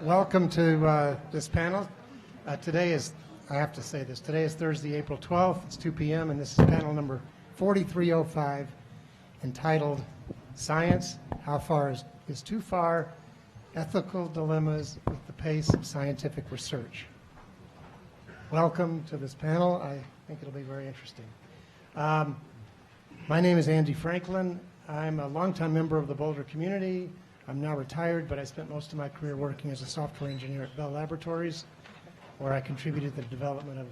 Welcome to this panel. Today is, I have to say this, today is Thursday, April 12th. It's 2 p.m. and this is panel number 4305 entitled Science, How Far is Too Far? Ethical Dilemmas with the Pace of Scientific Research. Welcome to this panel. I think it'll be very interesting. My name is Andy Franklin. I'm a longtime member of the Boulder community. I'm now retired, but I spent most of my career working as a software engineer at Bell Laboratories, where I contributed to the development of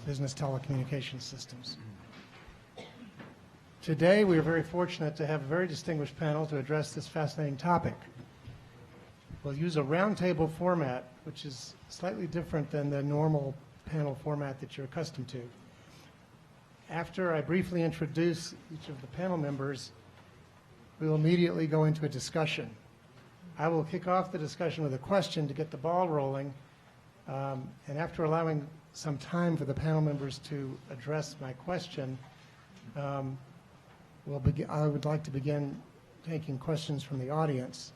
business telecommunications systems. Today, we are very fortunate to have a very distinguished panel to address this fascinating topic. We'll use a roundtable format, which is slightly different than the normal panel format that you're accustomed to. After I briefly introduce each of the panel members, we will immediately go into a discussion. I will kick off the discussion with a question to get the ball rolling, and after allowing some time for the panel members to address my question, I would like to begin taking questions from the audience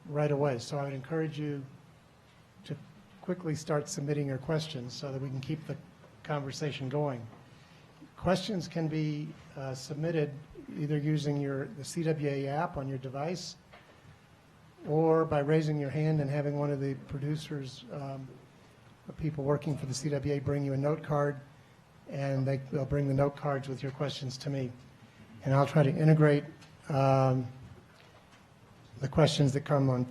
right away. So I would encourage you to quickly start submitting your questions so that we can keep the conversation going. Questions can be submitted either using the CWA app on your device or by raising your hand and having one of the producers, people working for the CWA, bring you a note card, and they'll bring the note cards with your questions to me. And I'll try to integrate the questions that come on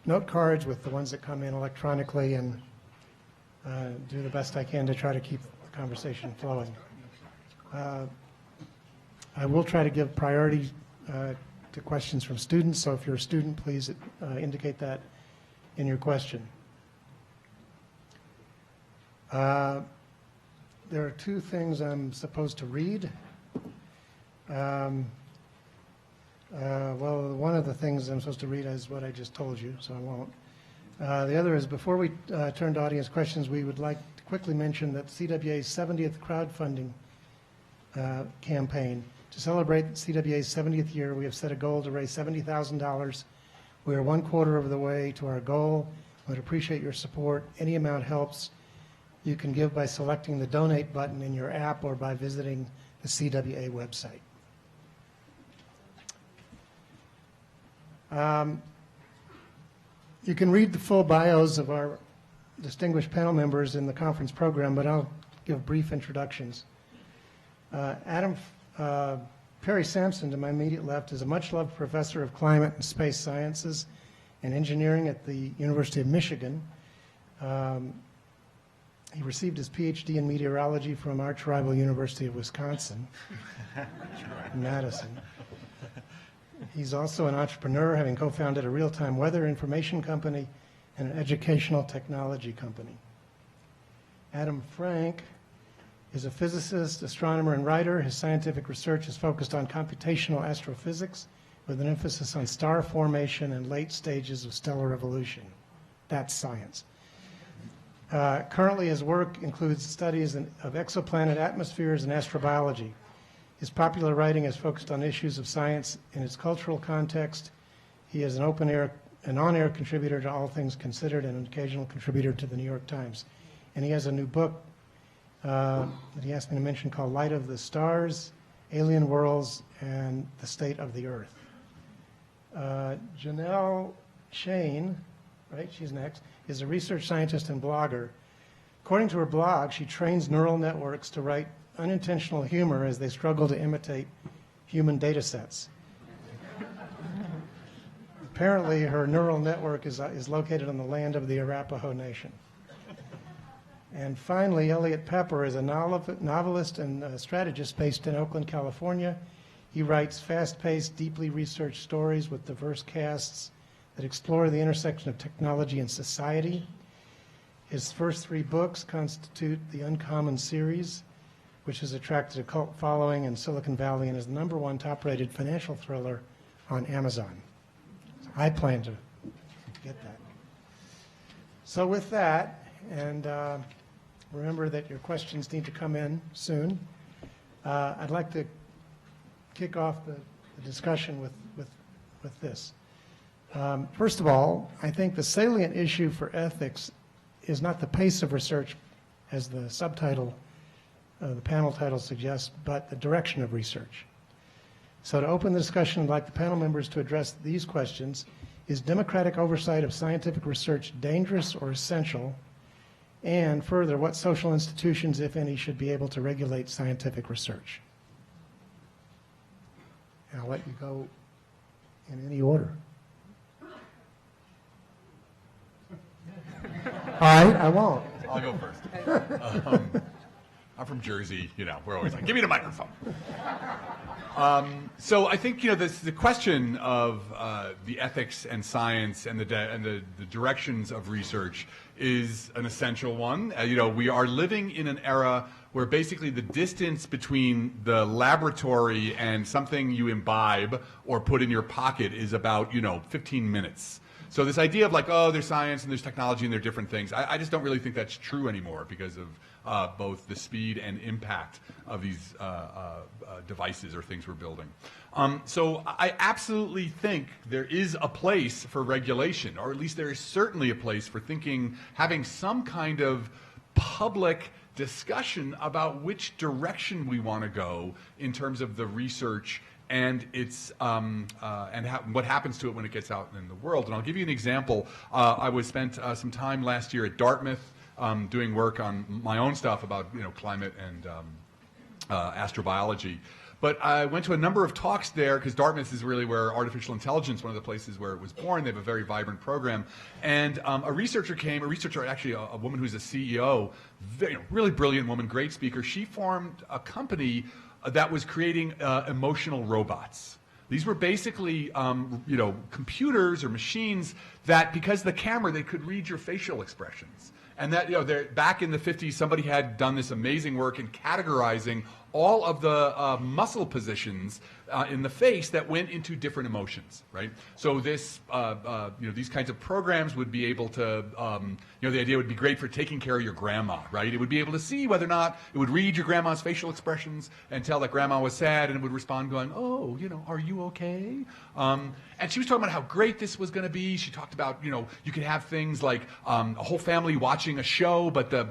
note cards with the ones that come in electronically and do the best I can to try to keep the conversation flowing. I will try to give priority to questions from students, so if you're a student, please indicate that in your question. There are two things I'm supposed to read. Well, one of the things I'm supposed to read is what I just told you, so I won't. The other is, before we turn to audience questions, we would like to quickly mention that CWA's 70th crowdfunding campaign. To celebrate CWA's 70th year, we have set a goal to raise $70,000. We are 1/4 of the way to our goal. I would appreciate your support. Any amount helps. You can give by selecting the donate button in your app or by visiting the CWA website. You can read the full bios of our distinguished panel members in the conference program, but I'll give brief introductions. Perry Sampson, to my immediate left, is a much-loved professor of climate and space sciences and engineering at the University of Michigan. He received his PhD in meteorology from our rival University of Wisconsin, Madison. He's also an entrepreneur, having co-founded a real-time weather information company and an educational technology company. Adam Frank is a physicist, astronomer, and writer. His scientific research is focused on computational astrophysics with an emphasis on star formation and late stages of stellar evolution. That's science. Currently, his work includes studies of exoplanet atmospheres and astrobiology. His popular writing is focused on issues of science in its cultural context. He is an on-air contributor to All Things Considered and an occasional contributor to the New York Times. And he has a new book that he asked me to mention called Light of the Stars, Alien Worlds, and the State of the Earth. Janelle Shane, right, she's next, is a research scientist and blogger. According to her blog, she trains neural networks to write unintentional humor as they struggle to imitate human data sets. Apparently, her neural network is located on the land of the Arapaho Nation. And finally, Elliot Pepper is a novelist and strategist based in Oakland, California. He writes fast-paced, deeply researched stories with diverse casts that explore the intersection of technology and society. His first 3 books constitute the Uncommon series, which has attracted a cult following in Silicon Valley and is the #1 top-rated financial thriller on Amazon. So I plan to get that. So with that, and remember that your questions need to come in soon. I'd like to kick off the discussion with this. First of all, I think the salient issue for ethics is not the pace of research, as the subtitle, the panel title suggests, but the direction of research. So to open the discussion, I'd like the panel members to address these questions. Is democratic oversight of scientific research dangerous or essential? And further, what social institutions, if any, should be able to regulate scientific research? And I'll let you go in any order. All right, I won't. I'll go first. I'm from Jersey, you know, we're always like, give me the microphone. So I think, you know, the question of the ethics and science and the directions of research is an essential one. You know, we are living in an era where basically the distance between the laboratory and something you imbibe or put in your pocket is about, you know, 15 minutes. So this idea of like, oh, there's science and there's technology and they're different things, I just don't really think that's true anymore because of both the speed and impact of these devices or things we're building. So I absolutely think there is a place for regulation, or at least there is certainly a place for thinking, having some kind of public discussion about which direction we want to go in terms of the research and its what happens to it when it gets out in the world. And I'll give you an example. I spent some time last year at Dartmouth doing work on my own stuff about, you know, climate and astrobiology. But I went to a number of talks there because Dartmouth is really where artificial intelligence, one of the places where it was born. They have a very vibrant program. And a researcher, actually a woman who's a CEO, really brilliant woman, great speaker. She formed a company that was creating emotional robots. These were basically, you know, computers or machines that, because the camera, they could read your facial expressions. And that, you know, back in the 50s, somebody had done this amazing work in categorizing all of the muscle positions in the face that went into different emotions, right? So this, you know, these kinds of programs would be able to, you know, the idea would be great for taking care of your grandma, right? It would be able to see whether or not it would read your grandma's facial expressions and tell that grandma was sad, and it would respond going, oh, you know, are you okay? And she was talking about how great this was going to be. She talked about, you know, you could have things like a whole family watching a show, but the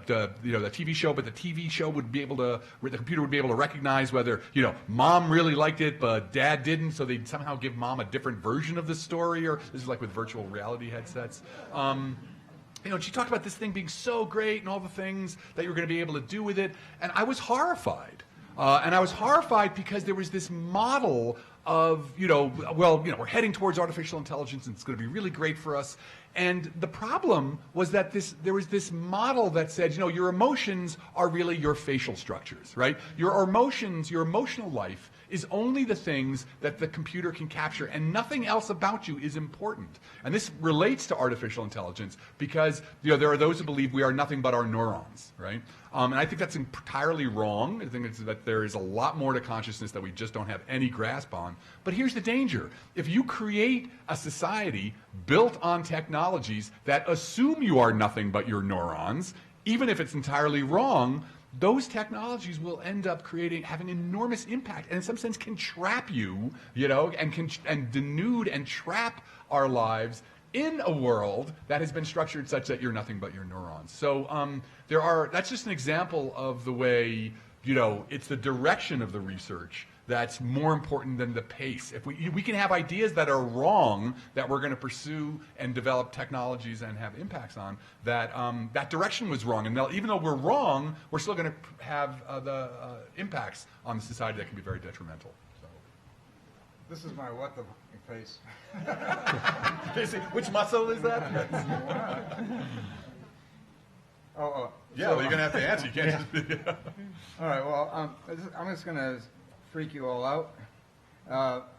TV show, but the TV show would be able to, the computer would be able to recognize whether, you know, mom really liked it, but dad didn't, so they'd somehow give mom a different version of the story, or this is like with virtual reality headsets. You know, she talked about this thing being so great and all the things that you were going to be able to do with it, and I was horrified. And I was horrified because there was this model of, you know, well, you know, we're heading towards artificial intelligence and it's going to be really great for us. And the problem was that there was this model that said, you know, your emotions are really your facial structures, right? Your emotions, your emotional life is only the things that the computer can capture, and nothing else about you is important. And this relates to artificial intelligence because, you know, there are those who believe we are nothing but our neurons, right? And I think that's entirely wrong. I think that there is a lot more to consciousness that we just don't have any grasp on. But here's the danger. If you create a society built on technologies that assume you are nothing but your neurons, even if it's entirely wrong, those technologies will end up having enormous impact, and in some sense can trap you, you know, and denude and trap our lives in a world that has been structured such that you're nothing but your neurons. So that's just an example of the way, you know, it's the direction of the research that's more important than the pace. If we can have ideas that are wrong that we're going to pursue and develop technologies and have impacts on, that that direction was wrong. And even though we're wrong, we're still going to have the impacts on the society that can be very detrimental. So. This is my what the face. Which muscle is that? Yeah, well, you're going to have to answer. You can't just... All right, well, I'm just going to freak you all out.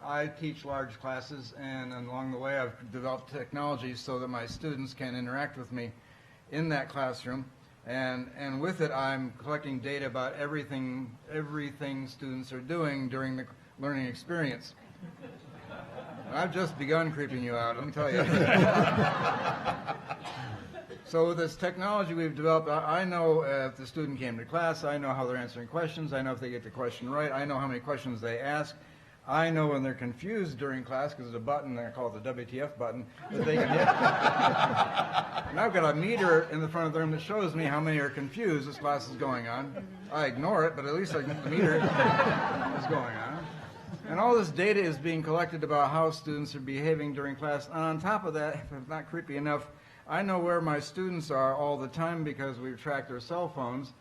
I teach large classes, and along the way I've developed technologies so that my students can interact with me in that classroom, and with it I'm collecting data about everything students are doing during the learning experience. I've just begun creeping you out, let me tell you. So with this technology we've developed, I know if the student came to class, I know how they're answering questions, I know if they get the question right, I know how many questions they ask. I know when they're confused during class because there's a button, I call it the WTF button, that they can hit. And I've got a meter in the front of the room that shows me how many are confused as class is going on. I ignore it, but at least the meter is going on. And all this data is being collected about how students are behaving during class. And on top of that, if it's not creepy enough, I know where my students are all the time because we track their cell phones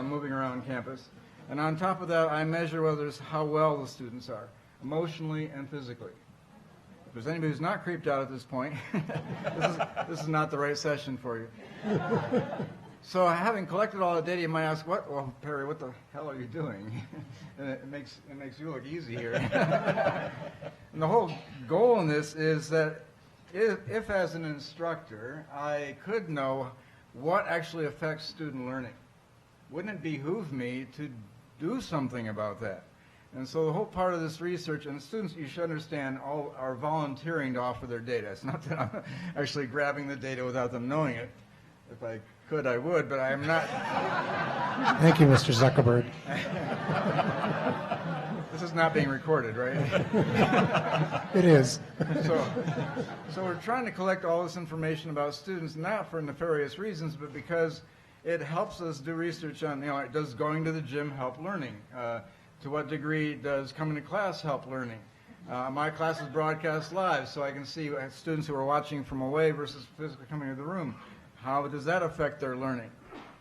moving around campus. And on top of that, I measure how well the students are, emotionally and physically. If there's anybody who's not creeped out at this point, this is not the right session for you. So having collected all the data, you might ask, well, Perry, what the hell are you doing? And it makes you look easy here. And the whole goal in this is that if as an instructor, I could know what actually affects student learning, wouldn't it behoove me to do something about that? And so the whole part of this research, and students, you should understand, all are volunteering to offer their data. It's not that I'm actually grabbing the data without them knowing it. If I could, I would, but I am not. Thank you, Mr. Zuckerberg. This is not being recorded, right? It is. So we're trying to collect all this information about students, not for nefarious reasons, but because it helps us do research on, does going to the gym help learning? To what degree does coming to class help learning? My class is broadcast live, so I can see students who are watching from away versus physically coming to the room. How does that affect their learning?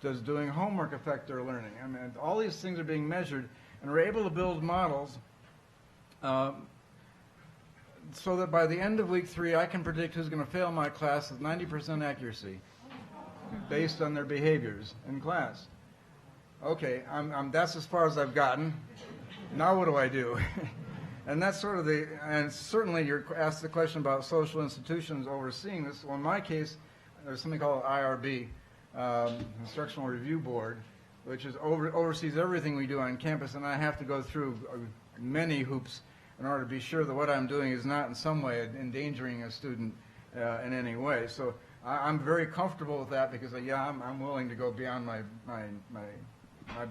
Does doing homework affect their learning? I mean, all these things are being measured, and we're able to build models so that by the end of week 3, I can predict who's going to fail my class with 90% accuracy based on their behaviors in class. Okay, that's as far as I've gotten. Now what do I do? And that's sort of and certainly you're asked the question about social institutions overseeing this. Well, in my case, there's something called IRB, Instructional Review Board, which oversees everything we do on campus, and I have to go through many hoops in order to be sure that what I'm doing is not in some way endangering a student in any way. So I'm very comfortable with that because, I'm willing to go beyond my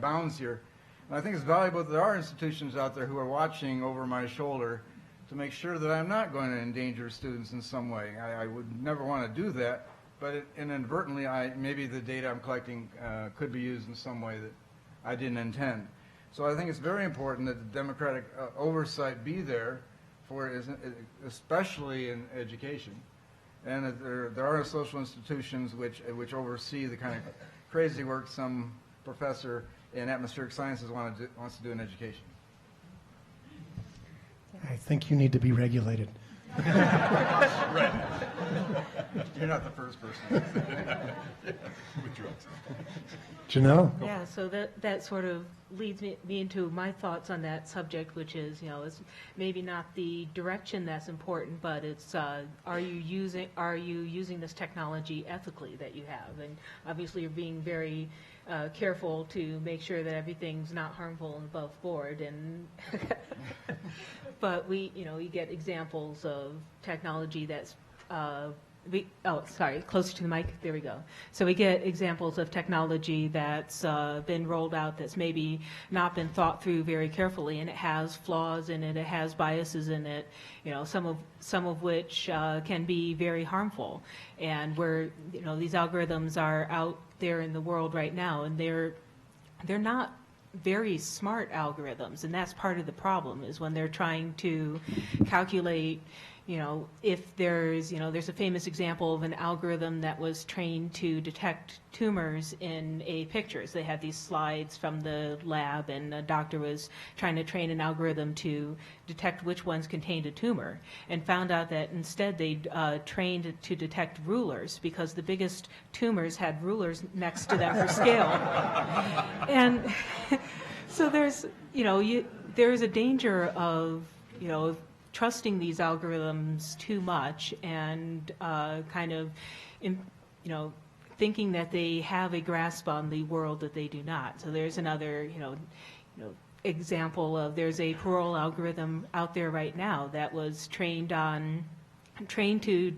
bounds here. And I think it's valuable that there are institutions out there who are watching over my shoulder to make sure that I'm not going to endanger students in some way. I would never want to do that, but inadvertently, maybe the data I'm collecting could be used in some way that I didn't intend. So I think it's very important that the democratic oversight be there for it, especially in education. And that there are social institutions which oversee the kind of crazy work some professor in atmospheric sciences wants to do in education. I think you need to be regulated. Right. You're not the first person. With drugs. Janelle? Yeah, so that sort of leads me into my thoughts on that subject, which is, it's maybe not the direction that's important, but it's are you using this technology ethically that you have? And obviously you're being very careful to make sure that everything's not harmful and above board. And but we get examples of technology that's closer to the mic. There we go. So we get examples of technology that's been rolled out that's maybe not been thought through very carefully, and it has flaws in it. It has biases in it. Some of which can be very harmful. And where these algorithms are out there in the world right now, and they're not very smart algorithms, and that's part of the problem, is when they're trying to calculate, if there's a famous example of an algorithm that was trained to detect tumors in a picture. So they had these slides from the lab, and a doctor was trying to train an algorithm to detect which ones contained a tumor, and found out that instead they trained it to detect rulers, because the biggest tumors had rulers next to them for scale. And so there's a danger of trusting these algorithms too much and thinking that they have a grasp on the world that they do not. So there's another example of, there's a parole algorithm out there right now that was trained on trained to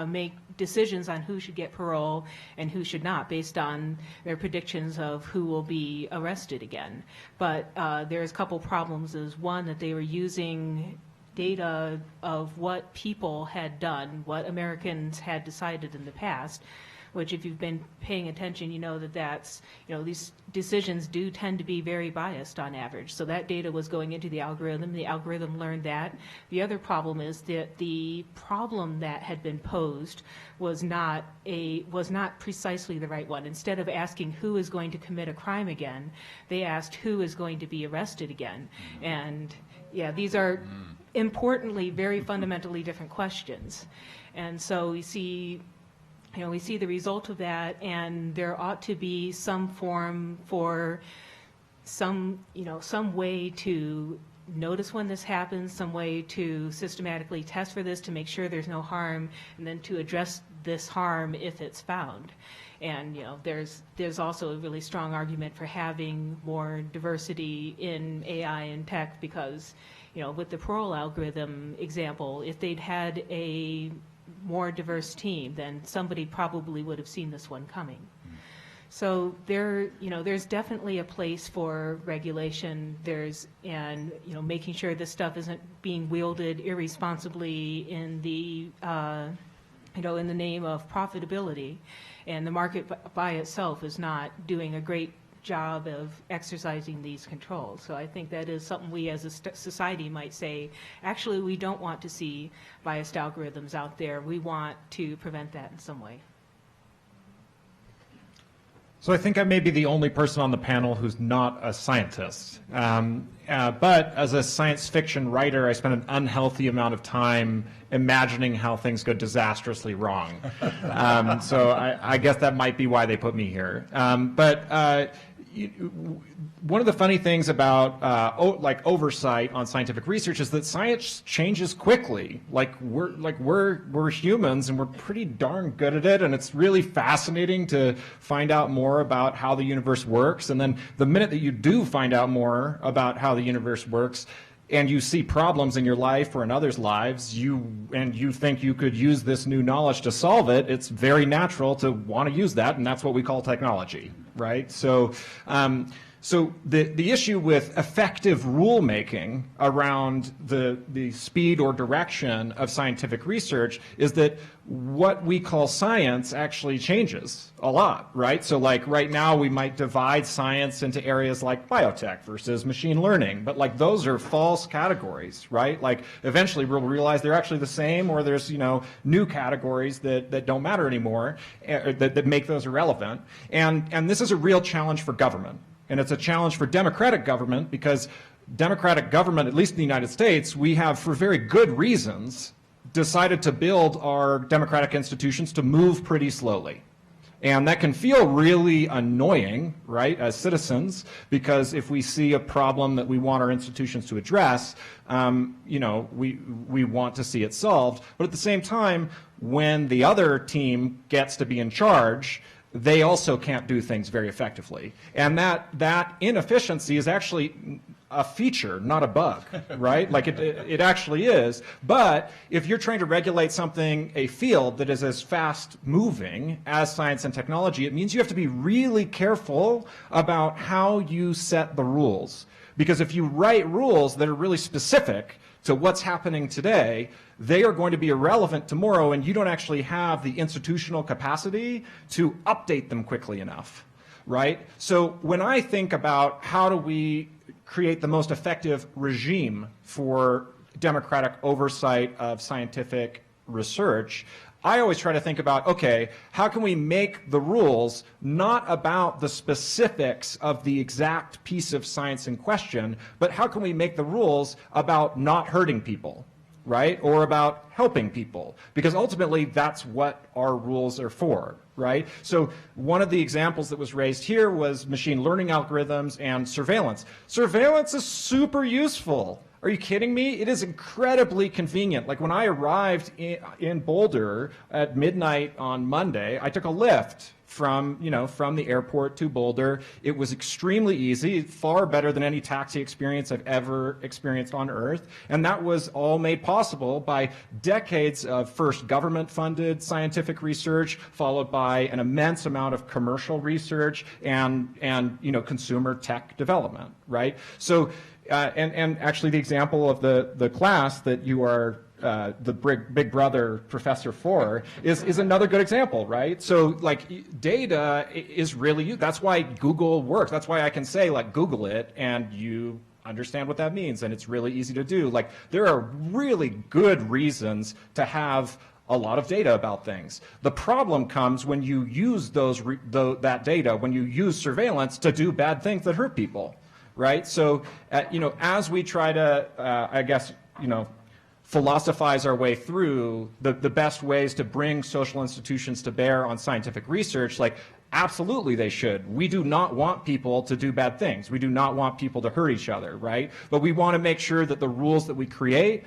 make decisions on who should get parole and who should not based on their predictions of who will be arrested again. But there's a couple problems. Is one, that they were using data of what people had done, what Americans had decided in the past, which if you've been paying attention, you know that that's, these decisions do tend to be very biased on average. So that data was going into the algorithm learned that. The other problem is that the problem that had been posed was not precisely the right one. Instead of asking who is going to commit a crime again, they asked who is going to be arrested again. And yeah, these are importantly very fundamentally different questions. And so we see the result of that, and there ought to be some form for some way to notice when this happens, some way to systematically test for this to make sure there's no harm, and then to address this harm if it's found. And there's also a really strong argument for having more diversity in AI and tech because, with the parole algorithm example, if they'd had a more diverse team, then somebody probably would have seen this one coming. So there's definitely a place for regulation. Making sure this stuff isn't being wielded irresponsibly in the in the name of profitability, and the market by itself is not doing a great job of exercising these controls. So I think that is something we as a society might say, actually, we don't want to see biased algorithms out there. We want to prevent that in some way. So I think I may be the only person on the panel who's not a scientist. But as a science fiction writer, I spend an unhealthy amount of time imagining how things go disastrously wrong. So I guess that might be why they put me here. One of the funny things about oversight on scientific research is that science changes quickly. We're humans and we're pretty darn good at it, and it's really fascinating to find out more about how the universe works. And then the minute that you do find out more about how the universe works, and you see problems in your life or in others' lives, you think you could use this new knowledge to solve it, it's very natural to want to use that, and that's what we call technology, right? So the issue with effective rulemaking around the speed or direction of scientific research is that what we call science actually changes a lot, right? So right now we might divide science into areas like biotech versus machine learning, but those are false categories, right? Eventually we'll realize they're actually the same, or there's new categories that don't matter anymore, that make those irrelevant. And this is a real challenge for government. And it's a challenge for democratic government because democratic government, at least in the United States, we have, for very good reasons, decided to build our democratic institutions to move pretty slowly. And that can feel really annoying, right, as citizens, because if we see a problem that we want our institutions to address, we want to see it solved. But at the same time, when the other team gets to be in charge, they also can't do things very effectively. And that inefficiency is actually a feature, not a bug, right? It actually is. But if you're trying to regulate a field that is as fast moving as science and technology, it means you have to be really careful about how you set the rules. Because if you write rules that are really specific to what's happening today, they are going to be irrelevant tomorrow, and you don't actually have the institutional capacity to update them quickly enough, right? So when I think about how do we create the most effective regime for democratic oversight of scientific research, I always try to think about, okay, how can we make the rules not about the specifics of the exact piece of science in question, but how can we make the rules about not hurting people, right? Or about helping people, because ultimately that's what our rules are for, right? So one of the examples that was raised here was machine learning algorithms and surveillance. Surveillance is super useful. Are you kidding me? It is incredibly convenient. Like when I arrived in Boulder at midnight on Monday, I took a Lyft from the airport to Boulder. It was extremely easy, far better than any taxi experience I've ever experienced on Earth. And that was all made possible by decades of first government-funded scientific research, followed by an immense amount of commercial research and consumer tech development, right? So, and actually the example of the class that you are the big brother professor for is another good example, right? So like data is really, that's why Google works. That's why I can say like Google it and you understand what that means, and it's really easy to do. Like there are really good reasons to have a lot of data about things. The problem comes when you use that data, when you use surveillance to do bad things that hurt people, right? So as we try to philosophize our way through the best ways to bring social institutions to bear on scientific research, like absolutely they should. We do not want people to do bad things. We do not want people to hurt each other, right? But we want to make sure that the rules that we create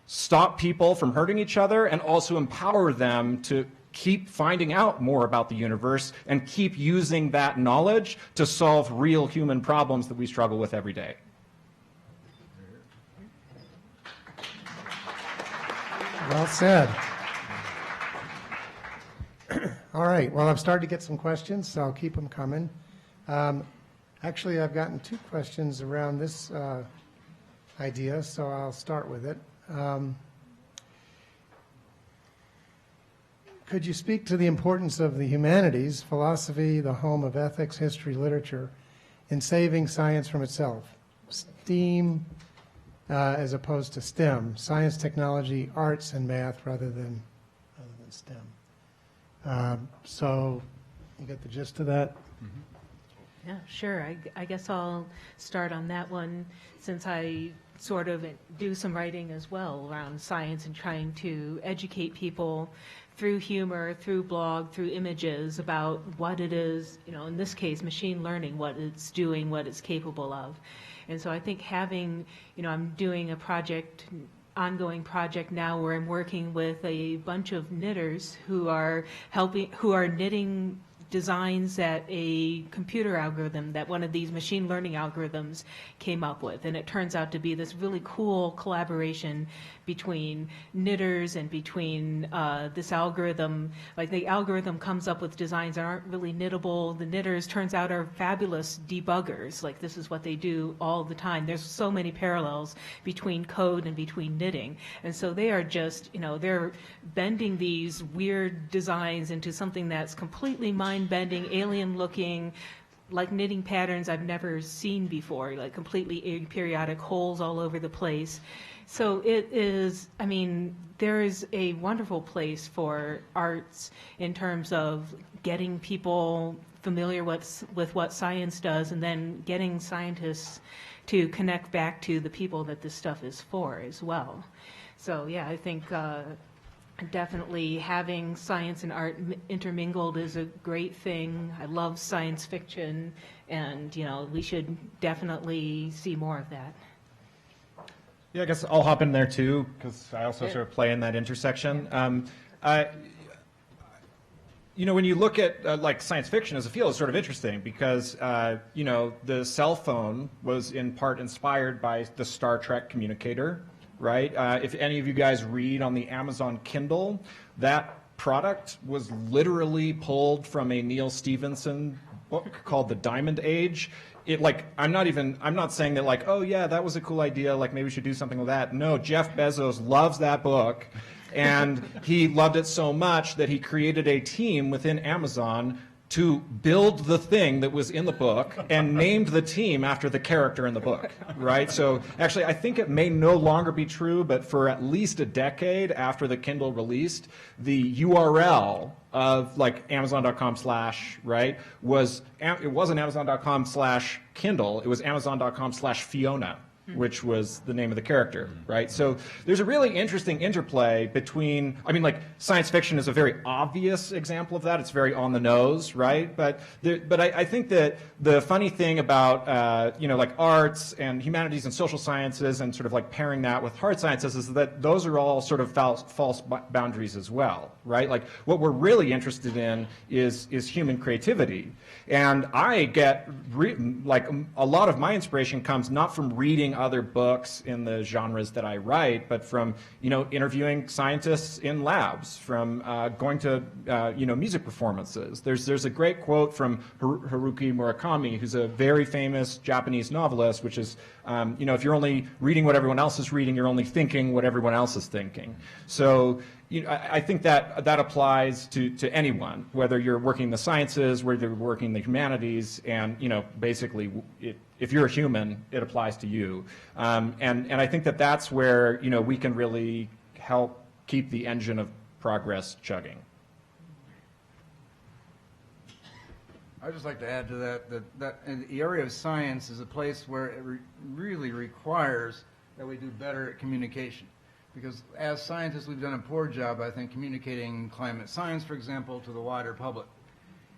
stop people from hurting each other and also empower them to keep finding out more about the universe and keep using that knowledge to solve real human problems that we struggle with every day. Well said. All right, well, I've started to get some questions, so I'll keep them coming. Actually, I've gotten 2 questions around this idea, so I'll start with it. Could you speak to the importance of the humanities, philosophy, the home of ethics, history, literature, in saving science from itself? STEAM, as opposed to STEM, science, technology, arts, and math rather than STEM. So you get the gist of that? Yeah, sure. I guess I'll start on that one since I sort of do some writing as well around science and trying to educate people through humor, through blog, through images about what it is, in this case, machine learning, what it's doing, what it's capable of. And so I think having, I'm doing a ongoing project now where I'm working with a bunch of knitters who are knitting designs that a computer algorithm, that one of these machine learning algorithms came up with. And it turns out to be this really cool collaboration between knitters and between this algorithm. Like the algorithm comes up with designs that aren't really knittable. The knitters, turns out, are fabulous debuggers. Like this is what they do all the time. There's so many parallels between code and between knitting. And so they are just, they're bending these weird designs into something that's completely mind-bending, alien-looking, like knitting patterns I've never seen before, like completely aperiodic holes all over the place. So it is, there is a wonderful place for arts in terms of getting people familiar with what science does and then getting scientists to connect back to the people that this stuff is for as well. So yeah, I think definitely having science and art intermingled is a great thing. I love science fiction, and we should definitely see more of that. Yeah, I guess I'll hop in there too, because I also sort of play in that intersection. When you look at like science fiction as a field, it's sort of interesting because the cell phone was in part inspired by the Star Trek communicator, right? If any of you guys read on the Amazon Kindle, that product was literally pulled from a Neil Stephenson book called The Diamond Age. I'm not saying that like, oh yeah, that was a cool idea, like maybe we should do something with that. No, Jeff Bezos loves that book, and he loved it so much that he created a team within Amazon to build the thing that was in the book and named the team after the character in the book, right? So actually, I think it may no longer be true, but for at least a decade after the Kindle released, the URL of like Amazon.com/ right it wasn't Amazon.com/Kindle, it was Amazon.com/Fiona. which was the name of the character, right? So there's a really interesting interplay between, I mean, like science fiction is a very obvious example of that. It's very on the nose, right? But I think that the funny thing about, you know, like arts and humanities and social sciences and sort of like pairing that with hard sciences is that those are all sort of false boundaries as well, right? Like what we're really interested in is human creativity. And I get, like a lot of my inspiration comes not from reading other books in the genres that I write, but from, you know, interviewing scientists in labs, from going to, you know, music performances. There's a great quote from Haruki Murakami, who's a very famous Japanese novelist, which is, you know, if you're only reading what everyone else is reading, you're only thinking what everyone else is thinking. So, you know, I think that applies to anyone, whether you're working in the sciences, whether you're working in the humanities, and, you know, basically, if you're a human, it applies to you. And I think that that's where, you know, we can really help keep the engine of progress chugging. I'd just like to add to that in the area of science is a place where it really requires that we do better at communication. Because as scientists, we've done a poor job, I think, communicating climate science, for example, to the wider public.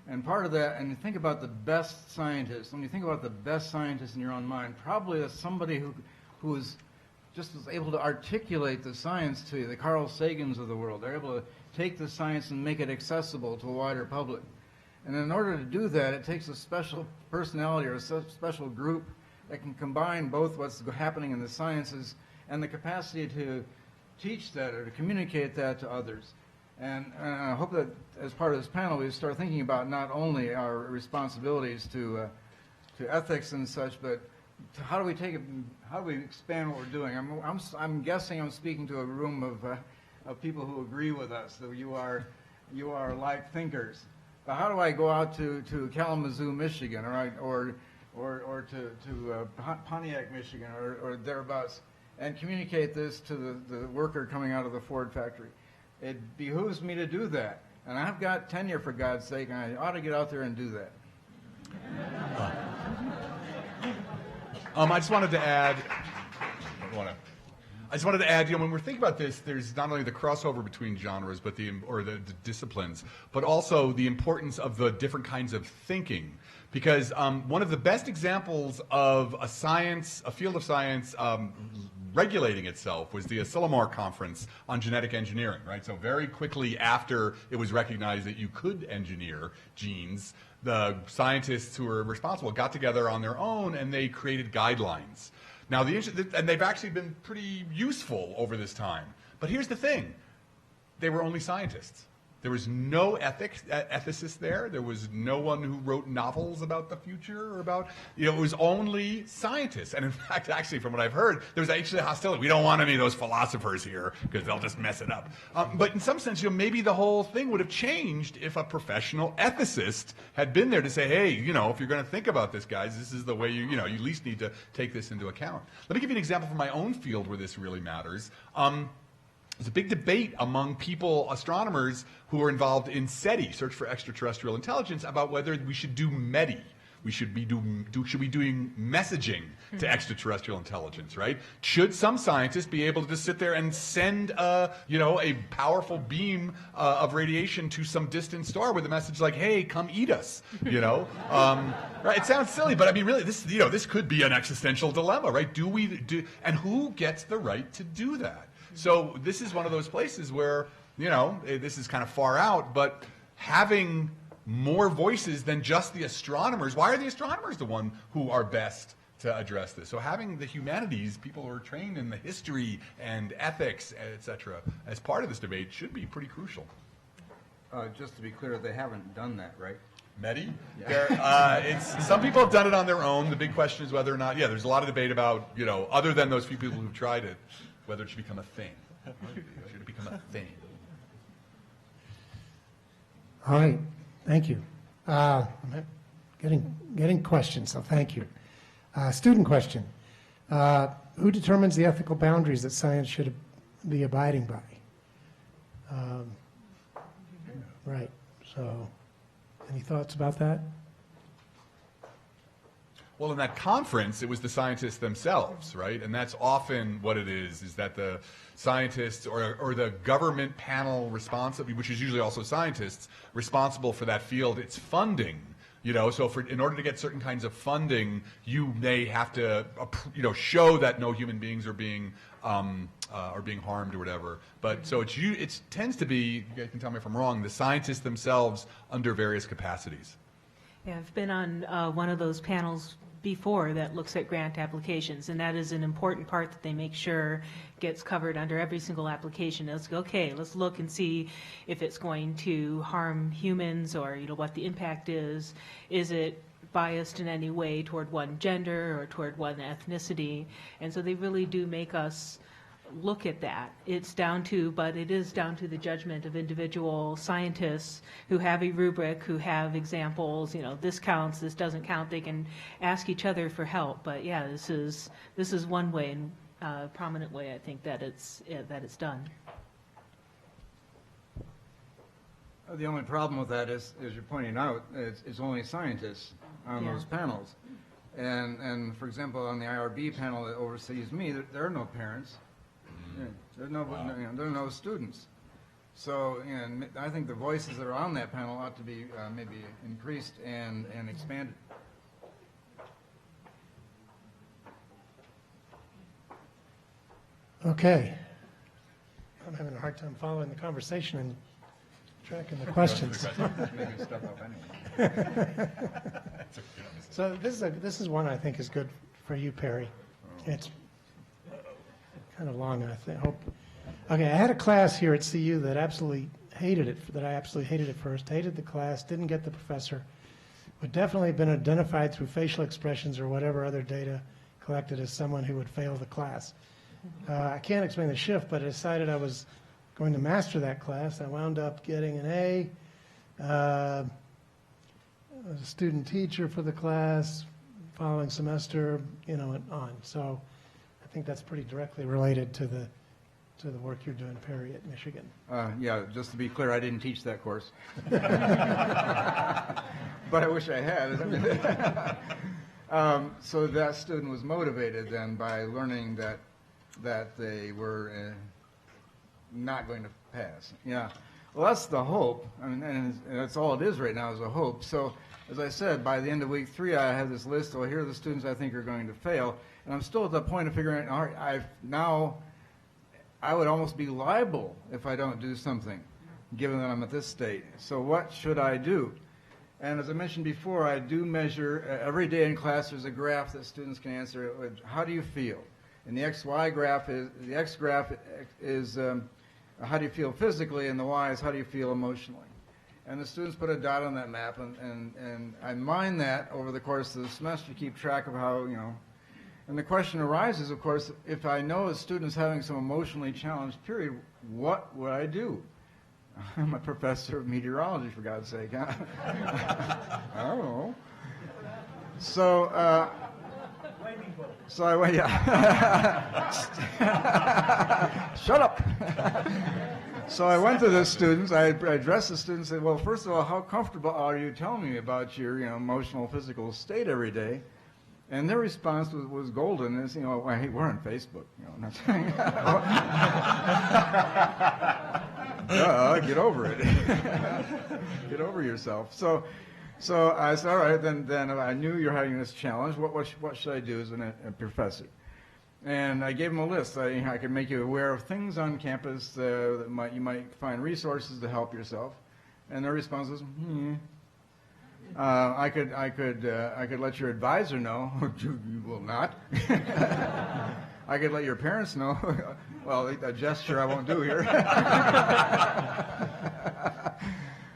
And part of that, and you think about the best scientists, when you think about the best scientists in your own mind, probably that's somebody who is just able to articulate the science to you, the Carl Sagans of the world. They're able to take the science and make it accessible to a wider public. And in order to do that, it takes a special personality or a special group that can combine both what's happening in the sciences and the capacity to teach that or to communicate that to others. And I hope that as part of this panel, we start thinking about not only our responsibilities to ethics and such, but to how do we take it, how do we expand what we're doing? I'm guessing I'm speaking to a room of people who agree with us that you are like thinkers. But how do I go out to Kalamazoo, Michigan, or to Pontiac, Michigan, or thereabouts, and communicate this to the worker coming out of the Ford factory? It behooves me to do that. And I've got tenure, for God's sake, and I ought to get out there and do that. I just wanted to add, you know, when we're thinking about this, there's not only the crossover between genres, but the disciplines, but also the importance of the different kinds of thinking. Because one of the best examples of a field of science regulating itself was the Asilomar Conference on Genetic Engineering, right? So very quickly after it was recognized that you could engineer genes, the scientists who were responsible got together on their own and they created guidelines. Now, and they've actually been pretty useful over this time. But here's the thing. They were only scientists. There was no ethicist there. There was no one who wrote novels about the future or about, you know, it was only scientists. And in fact, actually, from what I've heard, there was actually hostility. We don't want any of those philosophers here because they'll just mess it up. But in some sense, you know, maybe the whole thing would have changed if a professional ethicist had been there to say, hey, you know, if you're going to think about this, guys, this is the way you at least need to take this into account. Let me give you an example from my own field where this really matters. There's a big debate among people, astronomers, who are involved in SETI, Search for Extraterrestrial Intelligence, about whether we should do METI. We should be doing messaging to extraterrestrial intelligence, right? Should some scientists be able to just sit there and send a powerful beam of radiation to some distant star with a message like, "Hey, come eat us," Right? It sounds silly, but I mean, really, this could be an existential dilemma, right? And who gets the right to do that? So this is one of those places where, this is kind of far out, but having more voices than just the astronomers. Why are the astronomers the one who are best to address this? So having the humanities, people who are trained in the history and ethics, etc., as part of this debate should be pretty crucial. Just to be clear, they haven't done that, right? METI? Yeah. Some people have done it on their own. The big question is whether or not, there's a lot of debate about, other than those few people who've tried it, whether it should become a thing. Should it become a thing? All right. Thank you. I'm getting questions, so thank you. Student question. Who determines the ethical boundaries that science should be abiding by? Right. So, any thoughts about that? Well, in that conference, it was the scientists themselves, right? And that's often what it is that the scientists or the government panel responsible, which is usually also scientists, responsible for that field, it's funding. So in order to get certain kinds of funding, you may have to, show that no human beings are being harmed or whatever. But so it tends to be, you guys can tell me if I'm wrong, the scientists themselves under various capacities. Yeah, I've been on one of those panels before that looks at grant applications, and that is an important part that they make sure gets covered under every single application. Let's go, okay, let's look and see if it's going to harm humans, or what the impact is. Is it biased in any way toward one gender or toward one ethnicity? And so they really do make us look at that. It is down to the judgment of individual scientists who have a rubric, who have examples, this counts, this doesn't count. They can ask each other for help. But yeah, this is one way, and prominent way, I think, that it's done. The only problem with that is, as you're pointing out, it's only scientists on those panels. And for example, on the IRB panel that oversees me, there are no parents. There are no students. So I think the voices that are on that panel ought to be maybe increased and expanded. Okay. I'm having a hard time following the conversation and tracking the questions. Maybe stuff up anyway. So this is one I think is good for you, Perry. It's kind of long, I hope. Okay, I had a class here at CU that I absolutely hated at first, hated the class, didn't get the professor, would definitely have been identified through facial expressions or whatever other data collected as someone who would fail the class. I can't explain the shift, but I decided I was going to master that class. I wound up getting an A. I was a student teacher for the class, following semester, and on. So I think that's pretty directly related to the work you're doing, Perry, at Michigan. Yeah, just to be clear, I didn't teach that course. But I wish I had. So that student was motivated then by learning that they were not going to pass. Yeah. Well, that's the hope. I mean, and that's all it is right now, is a hope. So, as I said, by the end of week 3, I have this list. Well, here are the students I think are going to fail. And I'm still at the point of figuring out, I would almost be liable if I don't do something, given that I'm at this state. So what should I do? And as I mentioned before, I do measure, every day in class there's a graph that students can answer. How do you feel? And the XY graph is, the X graph is how do you feel physically, and the Y is how do you feel emotionally. And the students put a dot on that map, and I mine that over the course of the semester to keep track of how, And the question arises, of course, if I know a student's having some emotionally challenged period, what would I do? I'm a professor of meteorology, for God's sake. Huh? I don't know. So I went, yeah. Shut up. So I went to the students, I addressed the students and said, well, first of all, how comfortable are you telling me about your emotional, physical state every day? And their response was golden. It's, hey, we're on Facebook. Get over it. Get over yourself. So I said, all right, then I knew you're having this challenge. What should I do as a professor? And I gave them a list. I could make you aware of things on campus that you might find resources to help yourself. And their response was, I could let your advisor know. You will not. I could let your parents know. Well, a gesture I won't do here.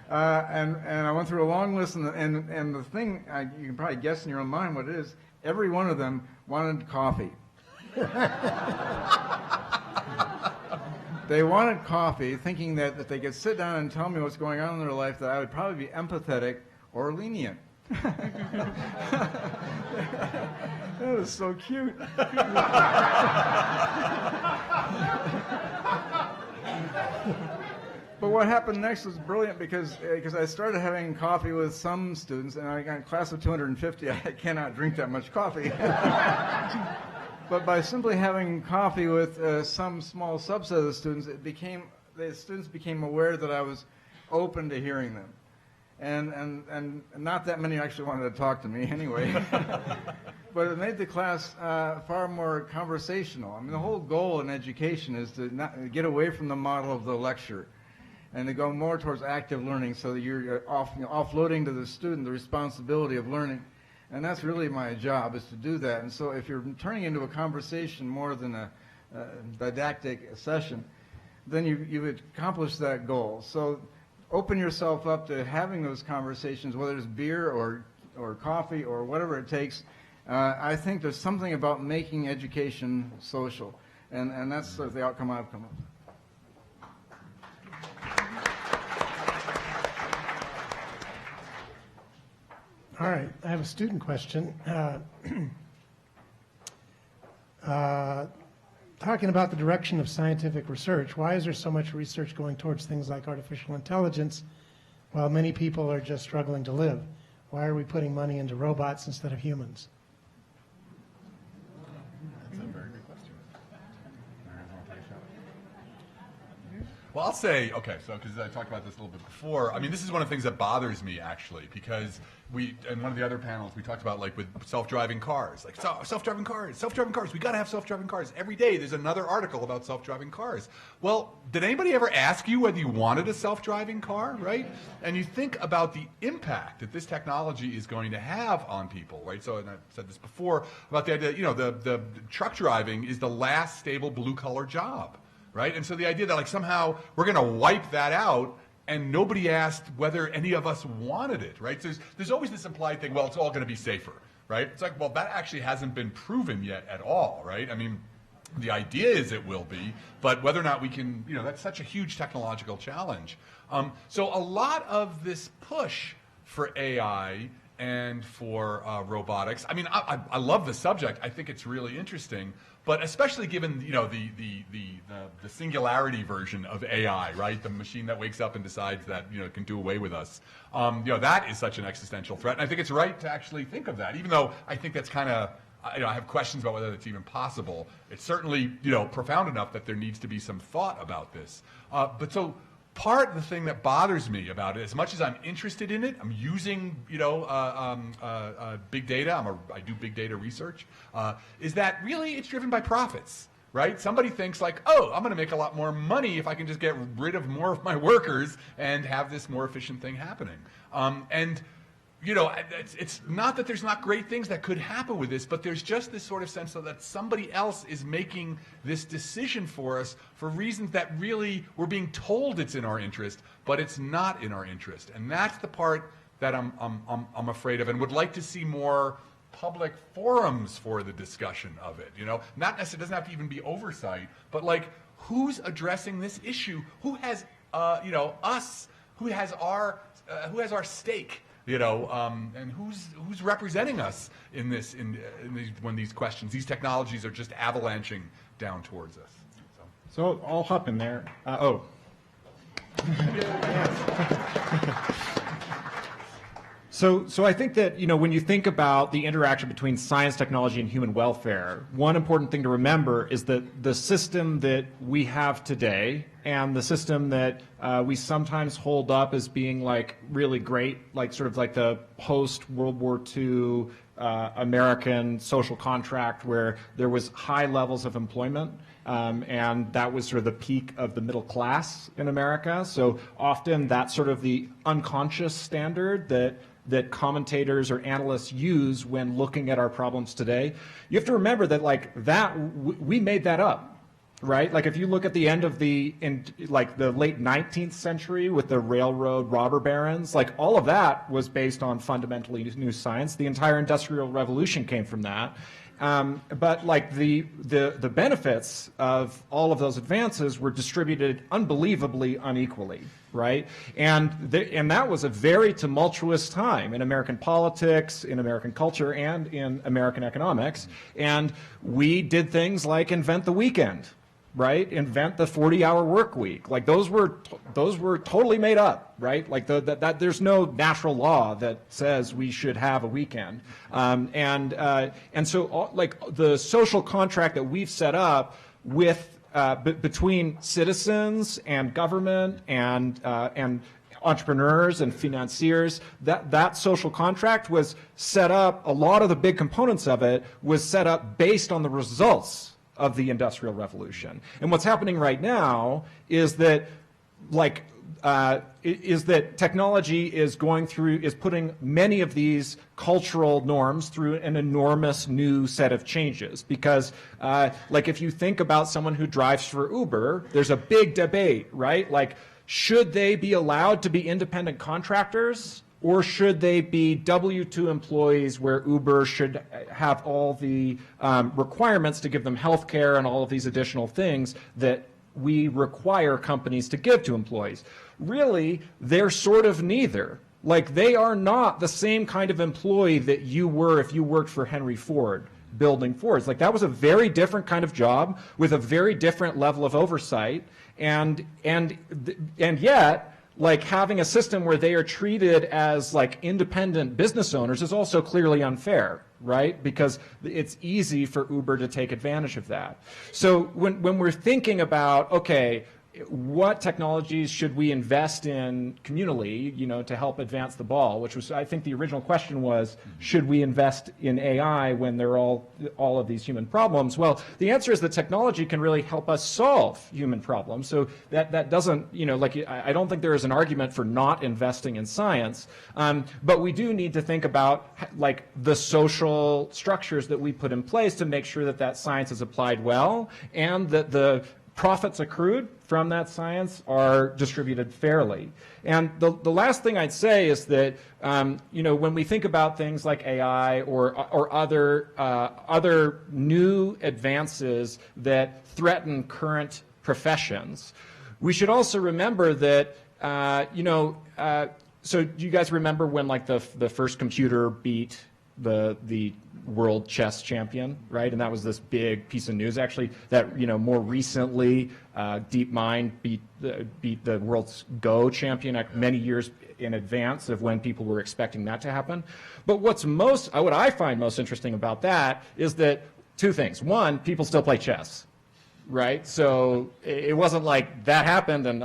And I went through a long list, and the thing, you can probably guess in your own mind what it is. Every one of them wanted coffee. They wanted coffee, thinking that if they could sit down and tell me what's going on in their life, that I would probably be empathetic or lenient. That is so cute. But what happened next was brilliant because I started having coffee with some students, and I got a class of 250. I cannot drink that much coffee. But by simply having coffee with some small subset of the students, the students became aware that I was open to hearing them. And not that many actually wanted to talk to me anyway. But it made the class far more conversational. I mean, the whole goal in education is to not get away from the model of the lecture and to go more towards active learning, so that you're offloading to the student the responsibility of learning. And that's really my job, is to do that. And so if you're turning into a conversation more than a didactic session, then you've accomplished that goal. So open yourself up to having those conversations, whether it's beer or coffee or whatever it takes. I think there's something about making education social, and that's sort of the outcome I've come up with. All right, I have a student question. Talking about the direction of scientific research, why is there so much research going towards things like artificial intelligence while many people are just struggling to live? Why are we putting money into robots instead of humans? That's a very good question. Well, I'll say, okay, so because I talked about this a little bit before, I mean, this is one of the things that bothers me, actually, because in one of the other panels, we talked about, like, with self-driving cars, like, self-driving cars, we got to have self-driving cars. Every day there's another article about self-driving cars. Well, did anybody ever ask you whether you wanted a self-driving car, right? And you think about the impact that this technology is going to have on people, right? So, and I've said this before, about the idea, you know, the truck driving is the last stable blue-collar job. Right? And so the idea that, like, somehow we're going to wipe that out, and nobody asked whether any of us wanted it, right? So there's always this implied thing, well, it's all going to be safer, right? It's like, well, that actually hasn't been proven yet at all, right? I mean, the idea is it will be, but whether or not we can, you know, that's such a huge technological challenge. So a lot of this push for AI and for robotics, I mean, I love the subject. I think it's really interesting. But especially given, you know, the singularity version of AI, right? The machine that wakes up and decides that, you know, it can do away with us. You know, that is such an existential threat. And I think it's right to actually think of that, even though I think that's kind of, you know, I have questions about whether that's even possible. It's certainly, you know, profound enough that there needs to be some thought about this. But so part of the thing that bothers me about it, as much as I'm interested in it, I'm using, you know, big data, I do big data research, is that really it's driven by profits, right? Somebody thinks like, oh, I'm going to make a lot more money if I can just get rid of more of my workers and have this more efficient thing happening. And you know, it's not that there's not great things that could happen with this, but there's just this sort of sense that somebody else is making this decision for us for reasons that really we're being told it's in our interest, but it's not in our interest. And that's the part that I'm afraid of, and would like to see more public forums for the discussion of it. You know, not necessarily, it doesn't have to even be oversight, but like, who's addressing this issue? Who has, you know, us? Who has our stake? You know, and who's representing us in this, when these questions, these technologies are just avalanching down towards us. So I'll hop in there. Oh. So I think that, you know, when you think about the interaction between science, technology, and human welfare, one important thing to remember is that the system that we have today and the system that we sometimes hold up as being like really great, like sort of like the post-World War II American social contract where there was high levels of employment, and that was sort of the peak of the middle class in America. So often that's sort of the unconscious standard that commentators or analysts use when looking at our problems today. You have to remember that, like, that we made that up, right? Like, if you look at the end of the late 19th century with the railroad robber barons, like, all of that was based on fundamentally new science. The entire Industrial Revolution came from that. But like the benefits of all of those advances were distributed unbelievably unequally, right? And that was a very tumultuous time in American politics, in American culture, and in American economics. And we did things like invent the weekend, right? Invent the 40-hour work week. Like those were totally made up, right? Like that there's no natural law that says we should have a weekend. And so like the social contract that we've set up with between citizens and government and entrepreneurs and financiers, that social contract was set up, a lot of the big components of it was set up based on the results of the Industrial Revolution. And what's happening right now is that technology is putting many of these cultural norms through an enormous new set of changes. Because like if you think about someone who drives for Uber, there's a big debate, right? Like, should they be allowed to be independent contractors, or should they be W-2 employees where Uber should have all the requirements to give them health care and all of these additional things that we require companies to give to employees? Really, they're sort of neither. Like, they are not the same kind of employee that you were if you worked for Henry Ford building Fords. Like, that was a very different kind of job with a very different level of oversight. And yet, like, having a system where they are treated as like independent business owners is also clearly unfair, right? Because it's easy for Uber to take advantage of that. So when we're thinking about, okay, what technologies should we invest in communally, to help advance the ball, which was, I think the original question was, should we invest in AI when there are all of these human problems? Well, the answer is that technology can really help us solve human problems. So that doesn't, I don't think there is an argument for not investing in science, but we do need to think about like the social structures that we put in place to make sure that that science is applied well and that the profits accrued from that science are distributed fairly. And the last thing I'd say is that when we think about things like AI or other new advances that threaten current professions, we should also remember that so do you guys remember when like the first computer beat the world chess champion, right? And that was this big piece of news, actually, that more recently DeepMind beat the world's Go champion many years in advance of when people were expecting that to happen. But what I find most interesting about that is that two things. One, people still play chess, right? So it wasn't like that happened and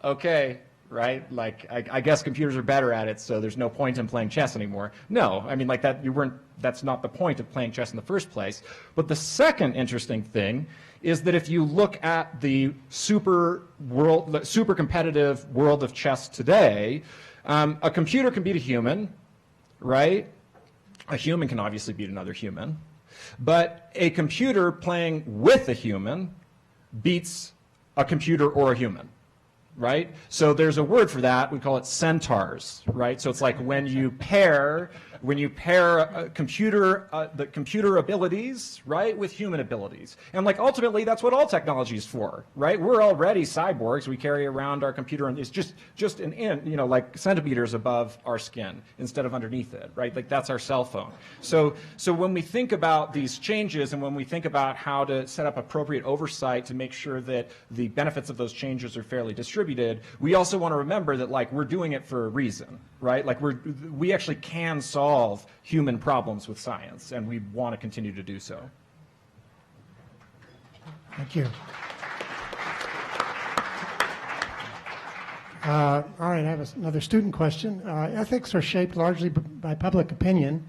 okay, right? Like, I guess computers are better at it, so there's no point in playing chess anymore. No, I mean, like that's not the point of playing chess in the first place. But the second interesting thing is that if you look at the super competitive world of chess today, a computer can beat a human, right? A human can obviously beat another human. But a computer playing with a human beats a computer or a human. Right? So there's a word for that. We call it centaurs, right? So it's like when you pair the computer abilities, right, with human abilities. And like ultimately that's what all technology is for, right? We're already cyborgs. We carry around our computer and it's just like centimeters above our skin instead of underneath it, right? Like that's our cell phone. So when we think about these changes and when we think about how to set up appropriate oversight to make sure that the benefits of those changes are fairly distributed, we also want to remember that like we're doing it for a reason, right? Like we actually can solve human problems with science, and we want to continue to do so. Thank you. All right, I have another student question. Ethics are shaped largely by public opinion,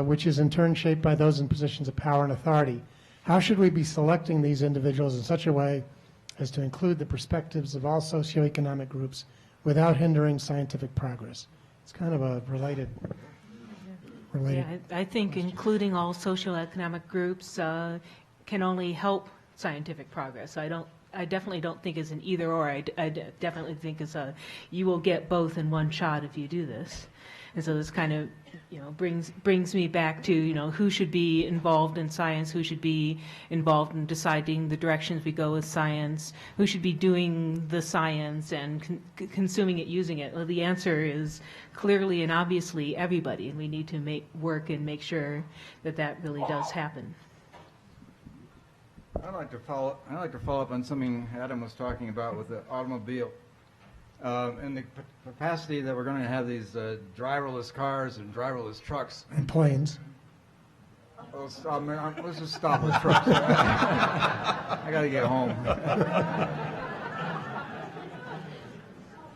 which is in turn shaped by those in positions of power and authority. How should we be selecting these individuals in such a way as to include the perspectives of all socioeconomic groups without hindering scientific progress? It's kind of a related. Yeah, I think including all socioeconomic groups can only help scientific progress. I definitely don't think it's an either or. I definitely think it's you will get both in one shot if you do this. And so this kind of, brings me back to, who should be involved in science, who should be involved in deciding the directions we go with science, who should be doing the science and consuming it, using it. Well, the answer is clearly and obviously everybody, and we need to work and make sure that really does happen. I'd like to follow up on something Adam was talking about with the automobile. And the capacity that we're going to have these driverless cars and driverless trucks. And planes. Let's just stop with trucks. I got to get home.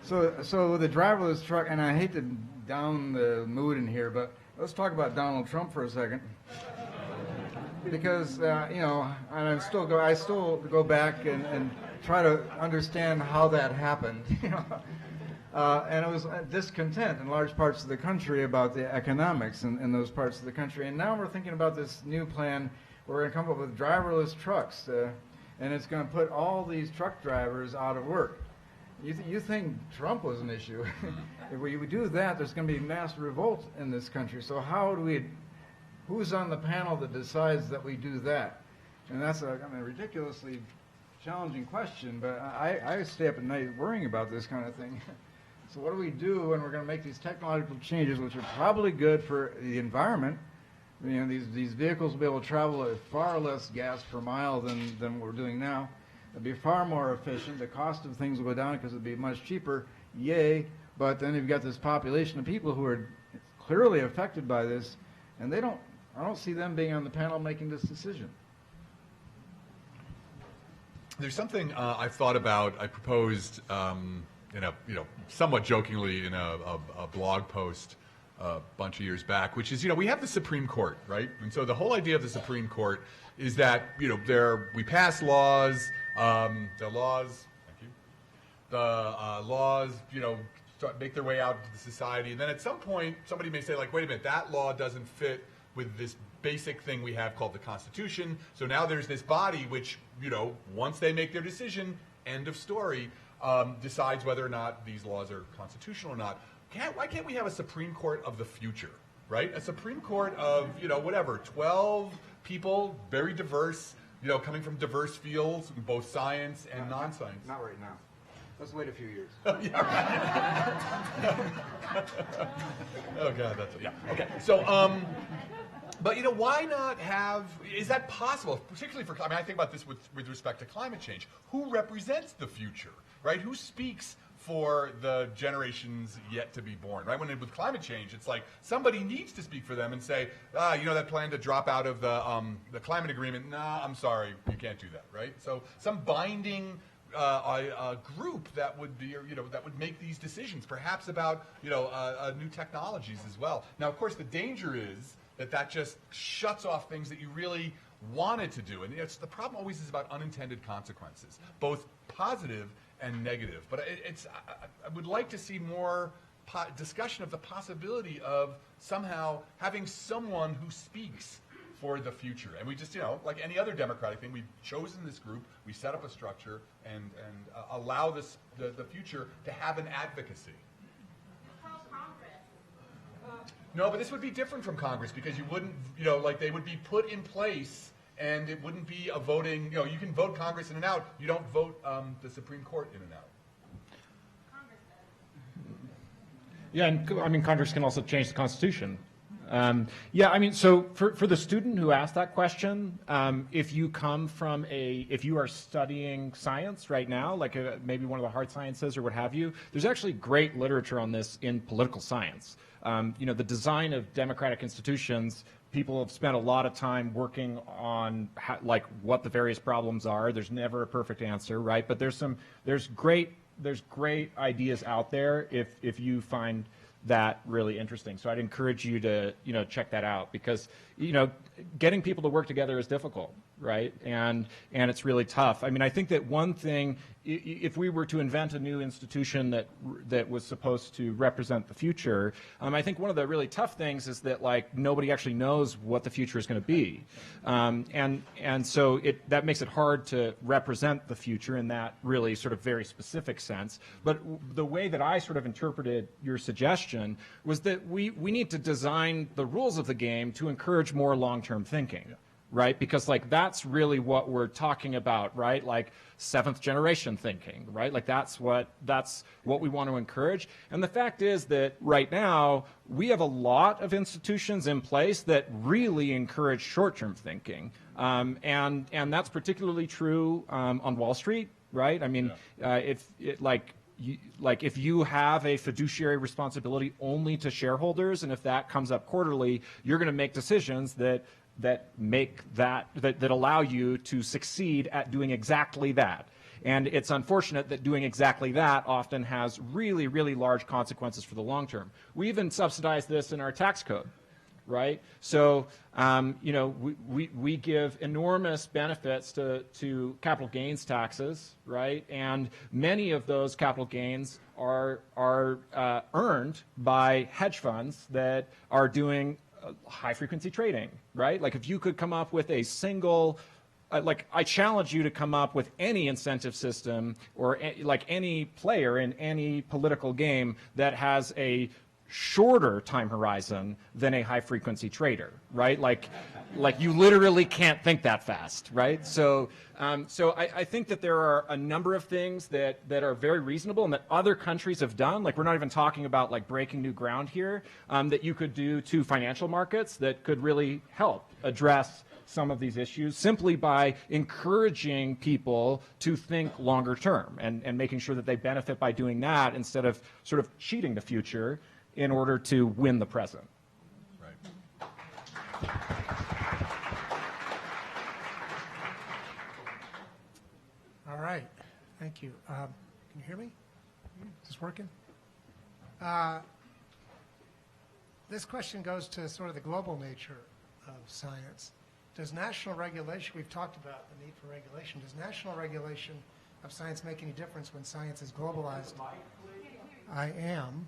So with the driverless truck, and I hate to down the mood in here, but let's talk about Donald Trump for a second. Because and I still go back and try to understand how that happened. And it was discontent in large parts of the country about the economics in those parts of the country. And now we're thinking about this new plan. We're going to come up with driverless trucks, and it's going to put all these truck drivers out of work. You think Trump was an issue? If we do that, there's going to be mass revolt in this country. So who's on the panel that decides that we do that? And that's a ridiculously challenging question, but I stay up at night worrying about this kind of thing. So what do we do when we're going to make these technological changes, which are probably good for the environment? These vehicles will be able to travel at far less gas per mile than what we're doing now. It'll be far more efficient. The cost of things will go down because it'll be much cheaper. Yay! But then you've got this population of people who are clearly affected by this, and I don't see them being on the panel making this decision. There's something I've thought about. I proposed, somewhat jokingly in a blog post a bunch of years back, which is, we have the Supreme Court, right? And so the whole idea of the Supreme Court is that, we pass laws, the laws make their way out into the society, and then at some point somebody may say, like, wait a minute, that law doesn't fit with this basic thing we have called the Constitution. So now there's this body which, once they make their decision, end of story, decides whether or not these laws are constitutional or not. Why can't we have a Supreme Court of the future, right? A Supreme Court of, 12 people, very diverse, coming from diverse fields, both science and non-science. Not right now. Let's wait a few years. Oh, God, okay. So, but why not have? Is that possible? Particularly for, I think about this with respect to climate change. Who represents the future, right? Who speaks for the generations yet to be born, right? With climate change, it's like somebody needs to speak for them and say, that plan to drop out of the climate agreement. Nah, I'm sorry, you can't do that, right? So some binding a group that would be, that would make these decisions, perhaps about, new technologies as well. Now, of course, the danger is that just shuts off things that you really wanted to do, and the problem always is about unintended consequences, both positive and negative. But I would like to see more discussion of the possibility of somehow having someone who speaks for the future. And we just, like any other democratic thing, we've chosen this group, we set up a structure, and allow the future to have an advocacy. No, but this would be different from Congress, because you wouldn't, they would be put in place, and it wouldn't be a voting, you can vote Congress in and out, you don't vote the Supreme Court in and out. Yeah, and Congress can also change the Constitution. So for the student who asked that question, if you are studying science right now, like maybe one of the hard sciences or what have you, there's actually great literature on this in political science. The design of democratic institutions, people have spent a lot of time working on what the various problems are. There's never a perfect answer, right? But there's great ideas out there if you find that really interesting. So I'd encourage you to, check that out, because, getting people to work together is difficult, right? And it's really tough. I think that one thing, if we were to invent a new institution that was supposed to represent the future, I think one of the really tough things is that nobody actually knows what the future is going to be. And so that makes it hard to represent the future in that really sort of very specific sense. But the way that I sort of interpreted your suggestion was that we need to design the rules of the game to encourage more long-term thinking. right? Because like that's really what we're talking about, right? Like seventh generation thinking, right? Like that's what we want to encourage. And the fact is that right now we have a lot of institutions in place that really encourage short-term thinking, and that's particularly true on Wall Street, right? I mean, if you have a fiduciary responsibility only to shareholders, and if that comes up quarterly, you're going to make decisions that allow you to succeed at doing exactly that. And it's unfortunate that doing exactly that often has really, really large consequences for the long term. We even subsidize this in our tax code, right? So, we give enormous benefits to capital gains taxes, right? And many of those capital gains are earned by hedge funds that are doing high frequency trading, right? Like if you could come up with a single, I challenge you to come up with any incentive system or like any player in any political game that has a shorter time horizon than a high frequency trader, right? Like you literally can't think that fast, right? So I think that there are a number of things that are very reasonable and that other countries have done. Like we're not even talking about like breaking new ground here, that you could do to financial markets that could really help address some of these issues simply by encouraging people to think longer term and making sure that they benefit by doing that instead of sort of cheating the future in order to win the present. Right. All right, thank you. Can you hear me? Is this working? This question goes to sort of the global nature of science. Does national regulation, we've talked about the need for regulation, does national regulation of science make any difference when science is globalized? I am.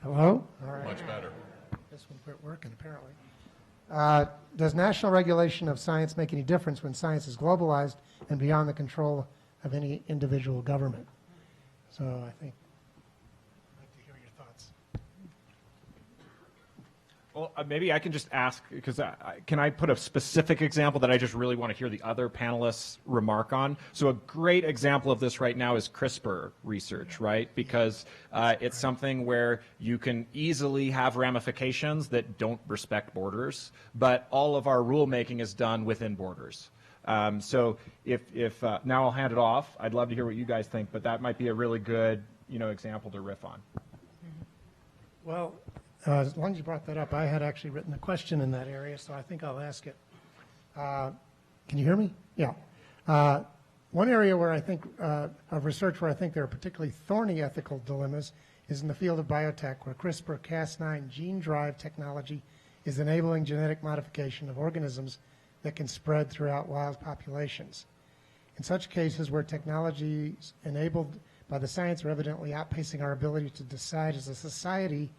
Hello? All right. Much better. This one quit working, apparently. Does national regulation of science make any difference when science is globalized and beyond the control of any individual government? So I think I'd like to hear your thoughts. Well, maybe I can just ask, because can I put a specific example that I just really want to hear the other panelists remark on? So a great example of this right now is CRISPR research, right? Because it's something where you can easily have ramifications that don't respect borders, but all of our rulemaking is done within borders. So if now I'll hand it off. I'd love to hear what you guys think, but that might be a really good, example to riff on. Well, as long as you brought that up, I had actually written a question in that area, so I think I'll ask it. Can you hear me? Yeah. One area where I think of research where I think there are particularly thorny ethical dilemmas is in the field of biotech, where CRISPR-Cas9 gene drive technology is enabling genetic modification of organisms that can spread throughout wild populations. In such cases where technologies enabled by the science are evidently outpacing our ability to decide as a society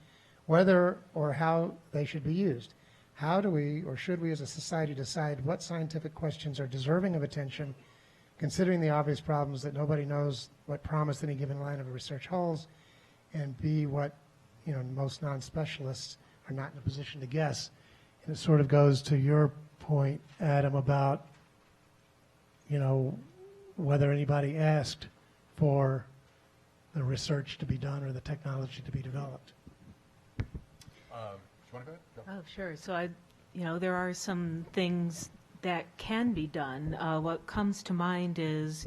whether or how they should be used. How do we, or should we as a society, decide what scientific questions are deserving of attention, considering the obvious problems that nobody knows what promise any given line of research holds, and B, what most non-specialists are not in a position to guess? And it sort of goes to your point, Adam, about whether anybody asked for the research to be done or the technology to be developed. Do you want to go ahead? Go. Oh, sure. So there are some things that can be done. What comes to mind is,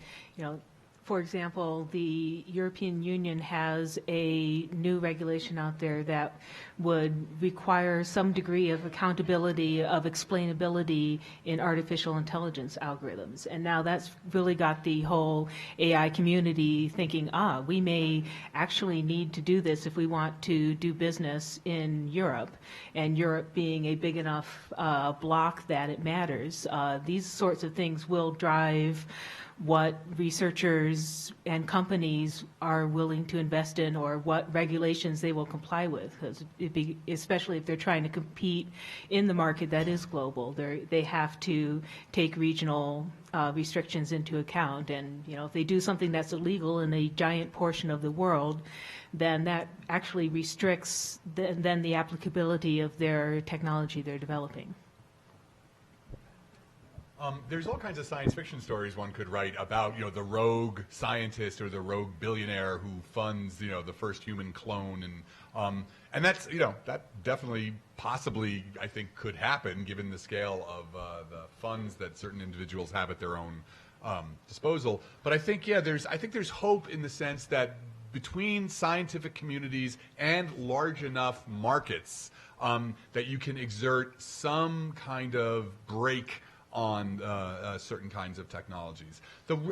for example, the European Union has a new regulation out there that would require some degree of accountability, of explainability in artificial intelligence algorithms. And now that's really got the whole AI community thinking, we may actually need to do this if we want to do business in Europe. And Europe being a big enough block that it matters. These sorts of things will drive what researchers and companies are willing to invest in or what regulations they will comply with, because especially if they're trying to compete in the market that is global, they have to take regional restrictions into account. And if they do something that's illegal in a giant portion of the world, then that actually restricts then the applicability of their technology they're developing. There's all kinds of science fiction stories one could write about, the rogue scientist or the rogue billionaire who funds, the first human clone, and that's, that definitely, possibly, I think, could happen given the scale of the funds that certain individuals have at their own disposal. But I think, there's hope in the sense that between scientific communities and large enough markets, that you can exert some kind of break on certain kinds of technologies.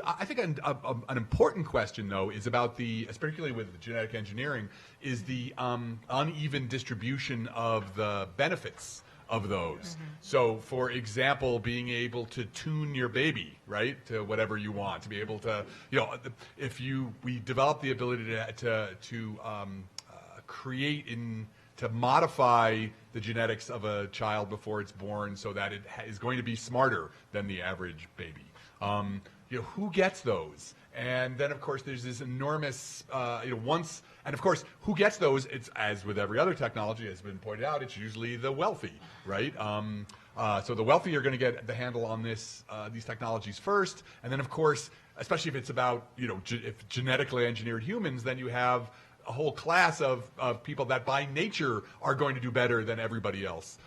I think an important question, though, is about particularly with genetic engineering, is the uneven distribution of the benefits of those. Mm-hmm. So, for example, being able to tune your baby, right, to whatever you want, to be able to, we develop the ability to create to modify the genetics of a child before it's born so that it is going to be smarter than the average baby. Who gets those? And then, of course, there's this enormous, and of course, who gets those? It's, as with every other technology, as has been pointed out, it's usually the wealthy, right? So the wealthy are going to get the handle on these technologies first, and then, of course, especially if it's about, if genetically engineered humans, then you have a whole class of people that by nature are going to do better than everybody else,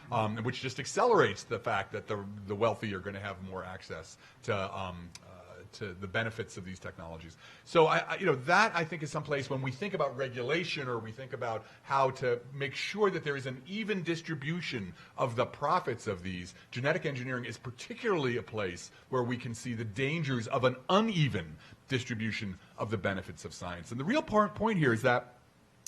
which just accelerates the fact that the wealthy are going to have more access to the benefits of these technologies. So that I think is someplace when we think about regulation or we think about how to make sure that there is an even distribution of the profits of these, genetic engineering is particularly a place where we can see the dangers of an uneven distribution of the benefits of science. And the real point here is that,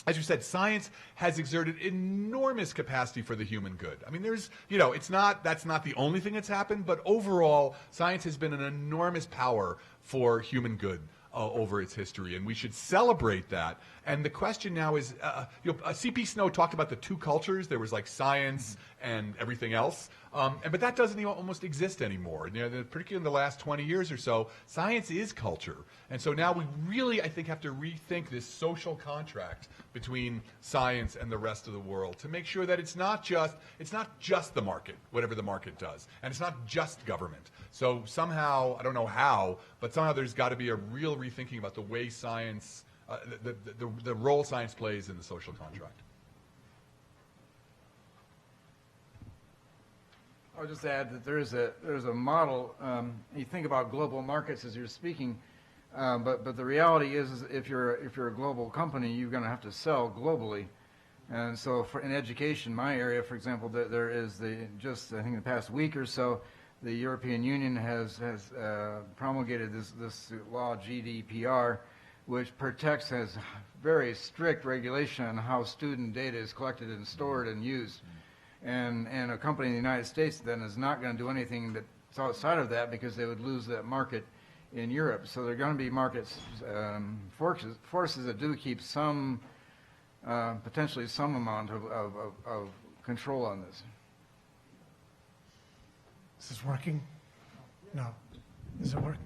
as you said, science has exerted enormous capacity for the human good. I mean, that's not the only thing that's happened, but overall, science has been an enormous power for human good over its history, and we should celebrate that. And the question now is, C.P. Snow talked about the two cultures. There was like science and everything else, but that doesn't even almost exist anymore. Particularly in the last 20 years or so, science is culture. And so now we really, I think, have to rethink this social contract between science and the rest of the world to make sure that it's not just the market, whatever the market does, and it's not just government. So somehow, I don't know how, but somehow there's got to be a real rethinking about the way science, the role science plays in the social contract. I'll just add that there's a model. You think about global markets as you're speaking, but the reality is if you're a global company, you're going to have to sell globally. And so, in education, my area, for example, there is I think in the past week or so, the European Union has promulgated this law, GDPR, which has very strict regulation on how student data is collected and stored and used. And a company in the United States then is not going to do anything that's outside of that because they would lose that market in Europe. So there are going to be markets, forces that do keep potentially some amount of control on this. Is this working? No. Is it working?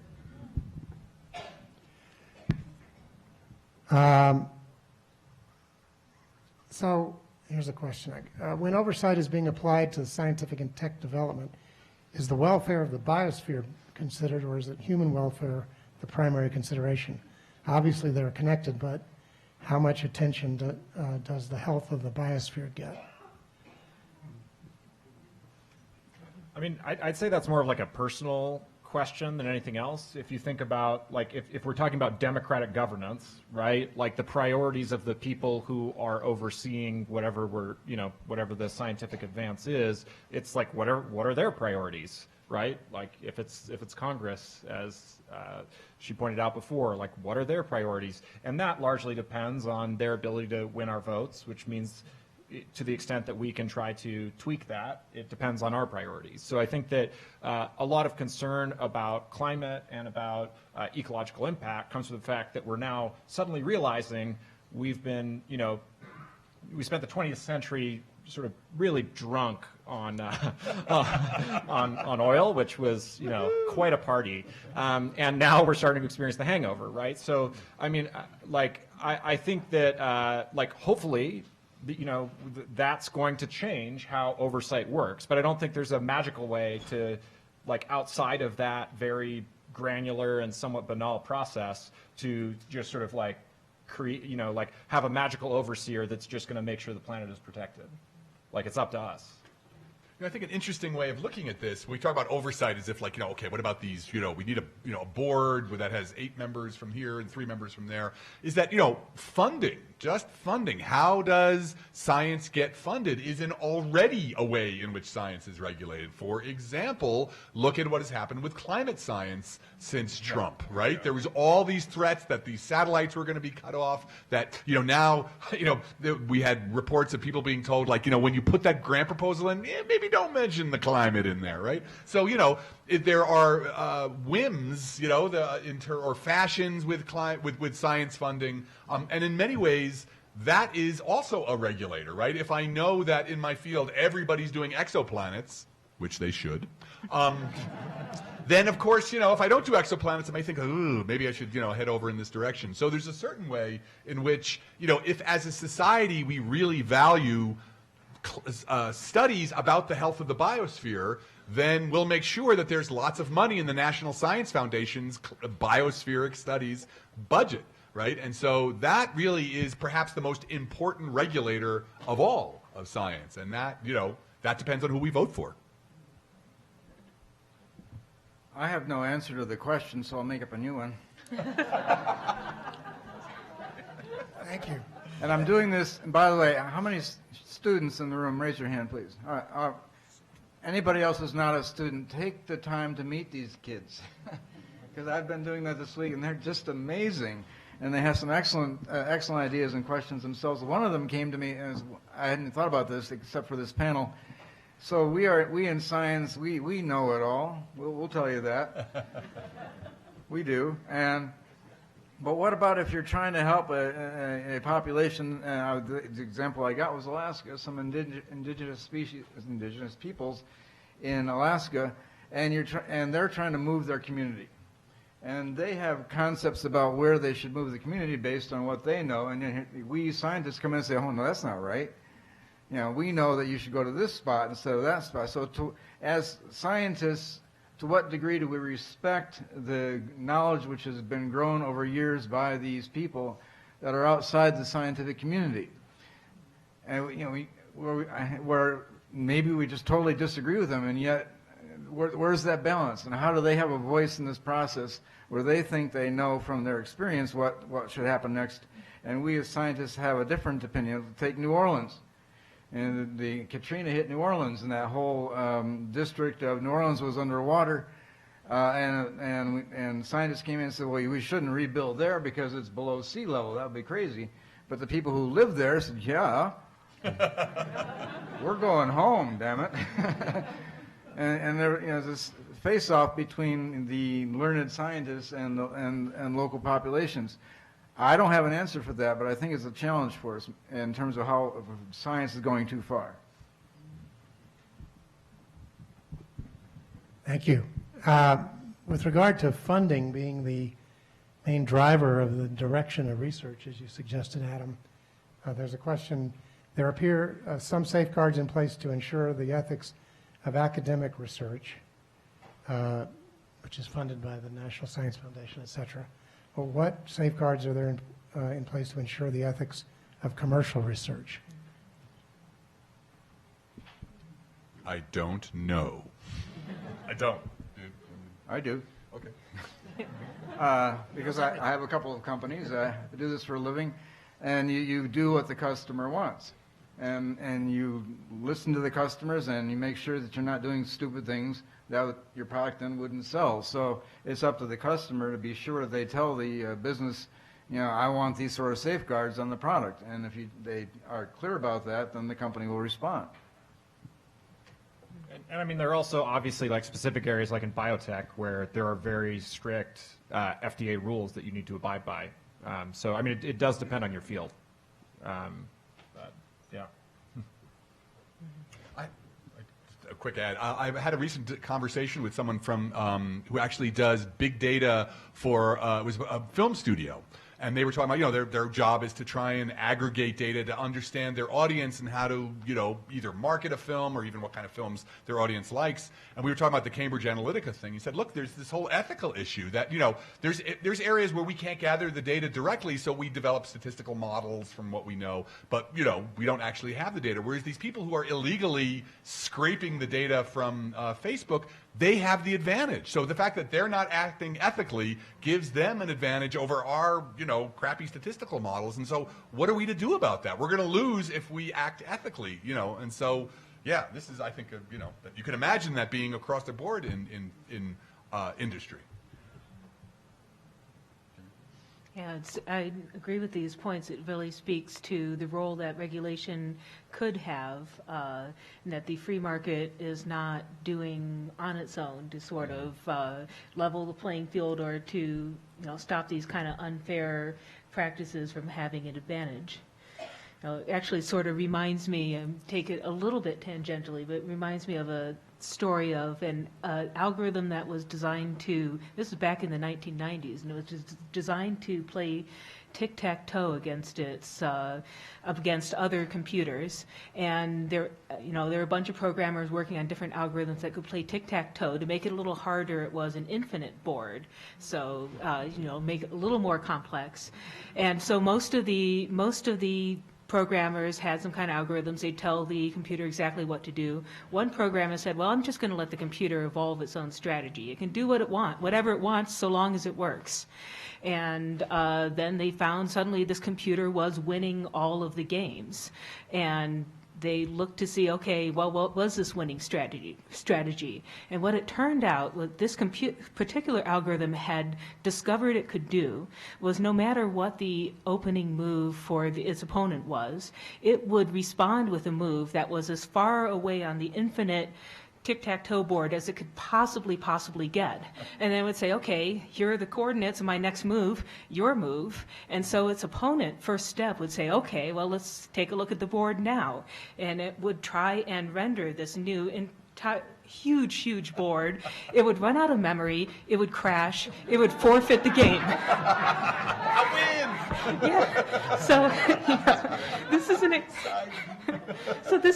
So here's a question. When oversight is being applied to scientific and tech development, is the welfare of the biosphere considered, or is it human welfare the primary consideration? Obviously they're connected, but how much attention does the health of the biosphere get? I mean, I'd say that's more of like a personal question than anything else. If you think about, like, if we're talking about democratic governance, right, like the priorities of the people who are overseeing whatever the scientific advance is, it's like, what are their priorities, right? Like, if it's Congress, as she pointed out before, like, what are their priorities? And that largely depends on their ability to win our votes, which means to the extent that we can try to tweak that, it depends on our priorities. So I think that a lot of concern about climate and about ecological impact comes from the fact that we're now suddenly realizing we've been, we spent the 20th century sort of really drunk on on oil, which was quite a party, and now we're starting to experience the hangover, right? So I mean, I think that hopefully, that's going to change how oversight works, but I don't think there's a magical way to outside of that very granular and somewhat banal process to just sort of create, have a magical overseer that's just going to make sure the planet is protected. It's up to us. I think an interesting way of looking at this, we talk about oversight as if okay, what about these, we need a board that has 8 members from here and 3 members from there, is that, funding, just funding. How does science get funded is already a way in which science is regulated. For example, look at what has happened with climate science since Trump, right? Yeah. There was all these threats that these satellites were going to be cut off, that, now, we had reports of people being told, when you put that grant proposal in, maybe don't mention the climate in there, right? So, there are whims, or fashions with science funding, and in many ways, that is also a regulator, right? If I know that in my field everybody's doing exoplanets, which they should, then of course, if I don't do exoplanets, I may think, ooh, maybe I should, head over in this direction. So there's a certain way in which, if as a society we really value studies about the health of the biosphere, then we'll make sure that there's lots of money in the National Science Foundation's biospheric studies budget, right? And so that really is perhaps the most important regulator of all of science, and that, that depends on who we vote for. I have no answer to the question, so I'll make up a new one. Thank you. And I'm doing this, and by the way, how many students in the room? Raise your hand, please. All right, anybody else who's not a student, take the time to meet these kids. Because I've been doing that this week, and they're just amazing. And they have some excellent ideas and questions themselves. One of them came to me, and I hadn't thought about this except for this panel. So we in science, we know it all. We'll tell you that. We do. But what about if you're trying to help a population? The example I got was Alaska, some indigenous peoples in Alaska, and they're trying to move their community. And they have concepts about where they should move the community based on what they know. And we scientists come in and say, oh, no, that's not right. We know that you should go to this spot instead of that spot. So as scientists, to what degree do we respect the knowledge which has been grown over years by these people that are outside the scientific community? And where maybe we just totally disagree with them, and yet where's that balance? And how do they have a voice in this process where they think they know from their experience what should happen next? And we as scientists have a different opinion. Take New Orleans. And the Katrina hit New Orleans, and that whole district of New Orleans was underwater. And scientists came in and said, well, we shouldn't rebuild there because it's below sea level. That would be crazy. But the people who lived there said, yeah, we're going home, damn it. and there's this face-off between the learned scientists and local populations. I don't have an answer for that, but I think it's a challenge for us in terms of how science is going too far. Thank you. With regard to funding being the main driver of the direction of research, as you suggested, Adam, there's a question. There appear some safeguards in place to ensure the ethics of academic research, which is funded by the National Science Foundation, et cetera. Well, what safeguards are there in place to ensure the ethics of commercial research? I don't know. I don't. I do. Okay. Because I have a couple of companies. I do this for a living, and you do what the customer wants. And you listen to the customers, and you make sure that you're not doing stupid things that your product then wouldn't sell. So it's up to the customer to be sure they tell the business you know, I want these sort of safeguards on the product. And if they are clear about that, then the company will respond. And I mean, there are also obviously like specific areas like in biotech where there are very strict FDA rules that you need to abide by. So, I mean, it does depend on your field. But, yeah. A quick ad. I had a recent conversation with someone from who actually does big data for it was a film studio, and they were talking about, you know, their job is to try and aggregate data to understand their audience and how to, you know, either market a film or even what kind of films their audience likes. And we were talking about the Cambridge Analytica thing. He said, look, there's this whole ethical issue that, you know, there's areas where we can't gather the data directly, so we develop statistical models from what we know, but, you know, we don't actually have the data. Whereas these people who are illegally scraping the data from Facebook, they have the advantage. So the fact that they're not acting ethically gives them an advantage over our, you know, crappy statistical models. And so what are we to do about that? We're going to lose if we act ethically, you know. And so, yeah, this is, I think, you know, you can imagine that being across the board in industry. Yeah, I agree with these points. It really speaks to the role that regulation could have, and that the free market is not doing on its own to sort of level the playing field or to, you know, stop these kind of unfair practices from having an advantage. It actually sort of reminds me, take it a little bit tangentially, but it reminds me of a story of an algorithm that was designed to, this is back in the 1990s, and it was just designed to play tic-tac-toe against against other computers. And there, you know, there were a bunch of programmers working on different algorithms that could play tic-tac-toe. To make it a little harder, it was an infinite board. So, you know, make it a little more complex. And so most of the programmers had some kind of algorithms. They'd tell the computer exactly what to do. One programmer said, well, I'm just going to let the computer evolve its own strategy. It can do whatever it wants, so long as it works. And then they found suddenly this computer was winning all of the games. And they looked to see, okay, well, what was this winning strategy? And what it turned out, what this particular algorithm had discovered it could do, was no matter what the opening move for its opponent was, it would respond with a move that was as far away on the infinite tic-tac-toe board as it could possibly get. And then it would say, okay, here are the coordinates of my next move, your move. And so its opponent, first step, would say, okay, well, let's take a look at the board now. And it would try and render this new huge board. It would run out of memory. It would crash. It would forfeit the game. I win! Yeah. So, yeah, this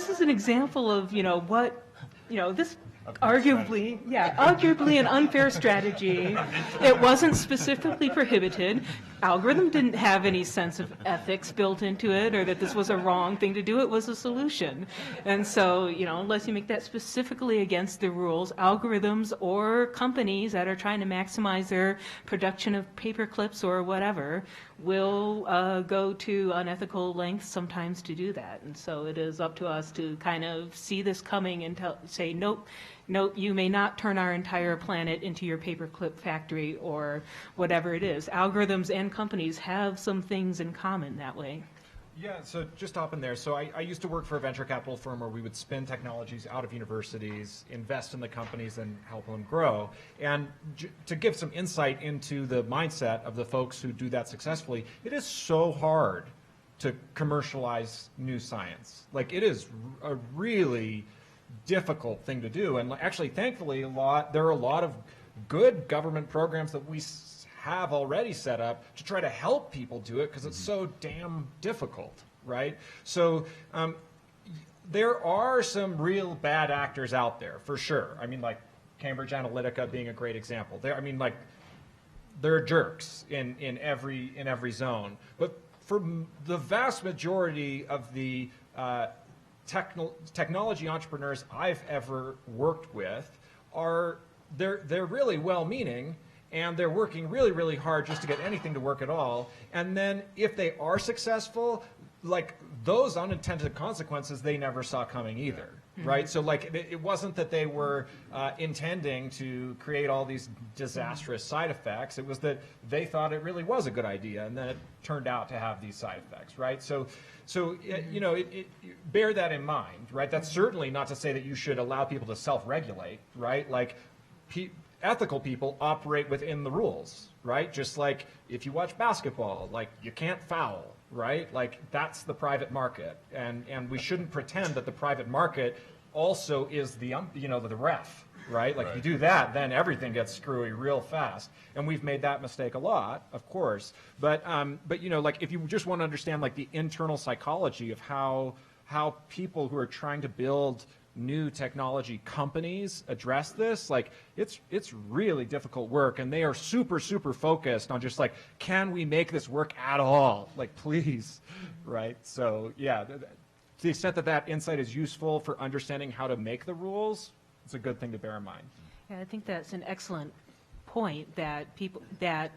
is an example of, you know, what, you know, this arguably an unfair strategy. It wasn't specifically prohibited. Algorithm didn't have any sense of ethics built into it, or that this was a wrong thing to do. It was a solution. And so, you know, unless you make that specifically against the rules, algorithms or companies that are trying to maximize their production of paper clips or whatever will go to unethical lengths sometimes to do that. And so it is up to us to kind of see this coming and say, nope, you may not turn our entire planet into your paperclip factory or whatever it is. Algorithms and companies have some things in common that way. Yeah, so just hop in there. So I used to work for a venture capital firm where we would spin technologies out of universities, invest in the companies, and help them grow. And to give some insight into the mindset of the folks who do that successfully, it is so hard to commercialize new science. Like, it is a really difficult thing to do. And actually, thankfully, there are a lot of good government programs that we have already set up to try to help people do it because it's so damn difficult, right? So there are some real bad actors out there, for sure. I mean, like Cambridge Analytica being a great example. There are jerks in every zone. But for the vast majority of the technology entrepreneurs I've ever worked with they're really well-meaning, and they're working really, really hard just to get anything to work at all. And then if they are successful, like those unintended consequences they never saw coming either, right? So like it wasn't that they were intending to create all these disastrous side effects. It was that they thought it really was a good idea, and then it turned out to have these side effects, right? So you know, bear that in mind, right? That's certainly not to say that you should allow people to self-regulate, right? Like ethical people operate within the rules, right? Just like if you watch basketball, like you can't foul, right? Like that's the private market, and we shouldn't pretend that the private market also is the you know, the ref, right? Like if you do that, then everything gets screwy real fast, and we've made that mistake a lot, of course. But you know, like if you just want to understand like the internal psychology of how people who are trying to build new technology companies address this, like it's really difficult work, and they are super focused on just like, can we make this work at all, like please, right? So yeah, to the extent that that insight is useful for understanding how to make the rules, it's a good thing to bear in mind. Yeah, I think that's an excellent point, that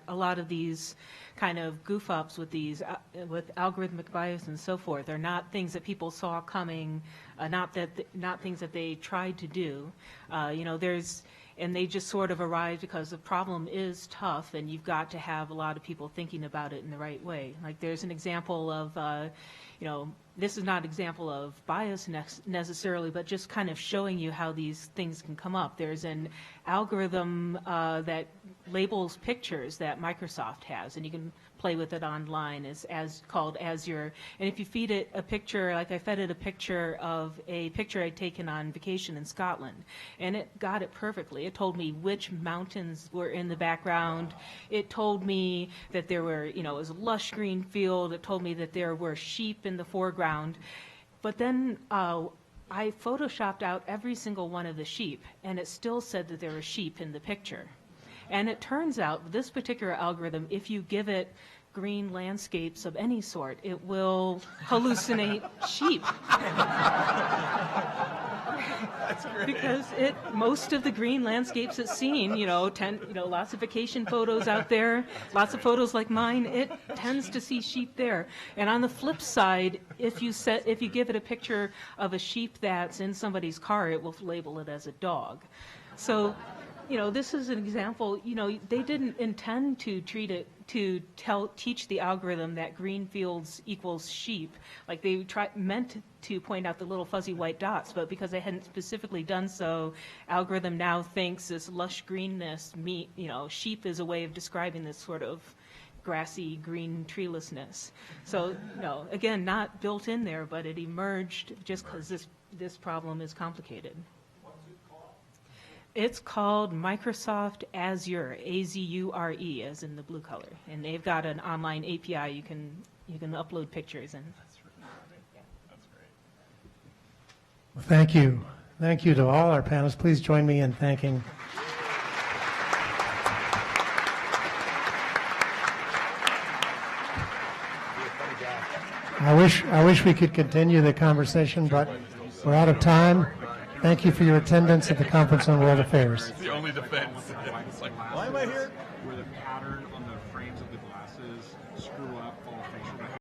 a lot of these kind of goof ups with these with algorithmic bias and so forth are not things that people saw coming, not things that they tried to do. You know, and they just sort of arrived because the problem is tough, and you've got to have a lot of people thinking about it in the right way. Like there's an example of, you know, this is not an example of bias necessarily, but just kind of showing you how these things can come up. There's an algorithm that labels pictures that Microsoft has, and you can play with it online, as called Azure. And if you feed it a picture, like I fed it a picture of a picture I'd taken on vacation in Scotland, and it got it perfectly. It told me which mountains were in the background. It told me that there were, you know, it was a lush green field. It told me that there were sheep in the foreground. But then I photoshopped out every single one of the sheep, and it still said that there were sheep in the picture. And it turns out this particular algorithm, if you give it green landscapes of any sort, it will hallucinate sheep. That's great. Because most of the green landscapes it's seen, you know, lots of vacation photos out there, lots of photos like mine, it tends to see sheep there. And on the flip side, if you give it a picture of a sheep that's in somebody's car, it will label it as a dog. So, you know, this is an example. You know, they didn't intend to teach the algorithm that green fields equals sheep. Like they meant to point out the little fuzzy white dots, but because they hadn't specifically done so, algorithm now thinks this lush greenness, you know, sheep is a way of describing this sort of grassy green treelessness. So, you know, again, not built in there, but it emerged just because this problem is complicated. It's called Microsoft Azure, A-Z-U-R-E, as in the blue color, and they've got an online API you can upload pictures in. That's great. Well, thank you. Thank you to all our panelists. Please join me in thanking. I wish we could continue the conversation, but we're out of time. Thank you for your attendance at the Conference on World Affairs. It's the only defense. It's like, why am I here? Where the pattern on the frames of the glasses screw up all facial recognition.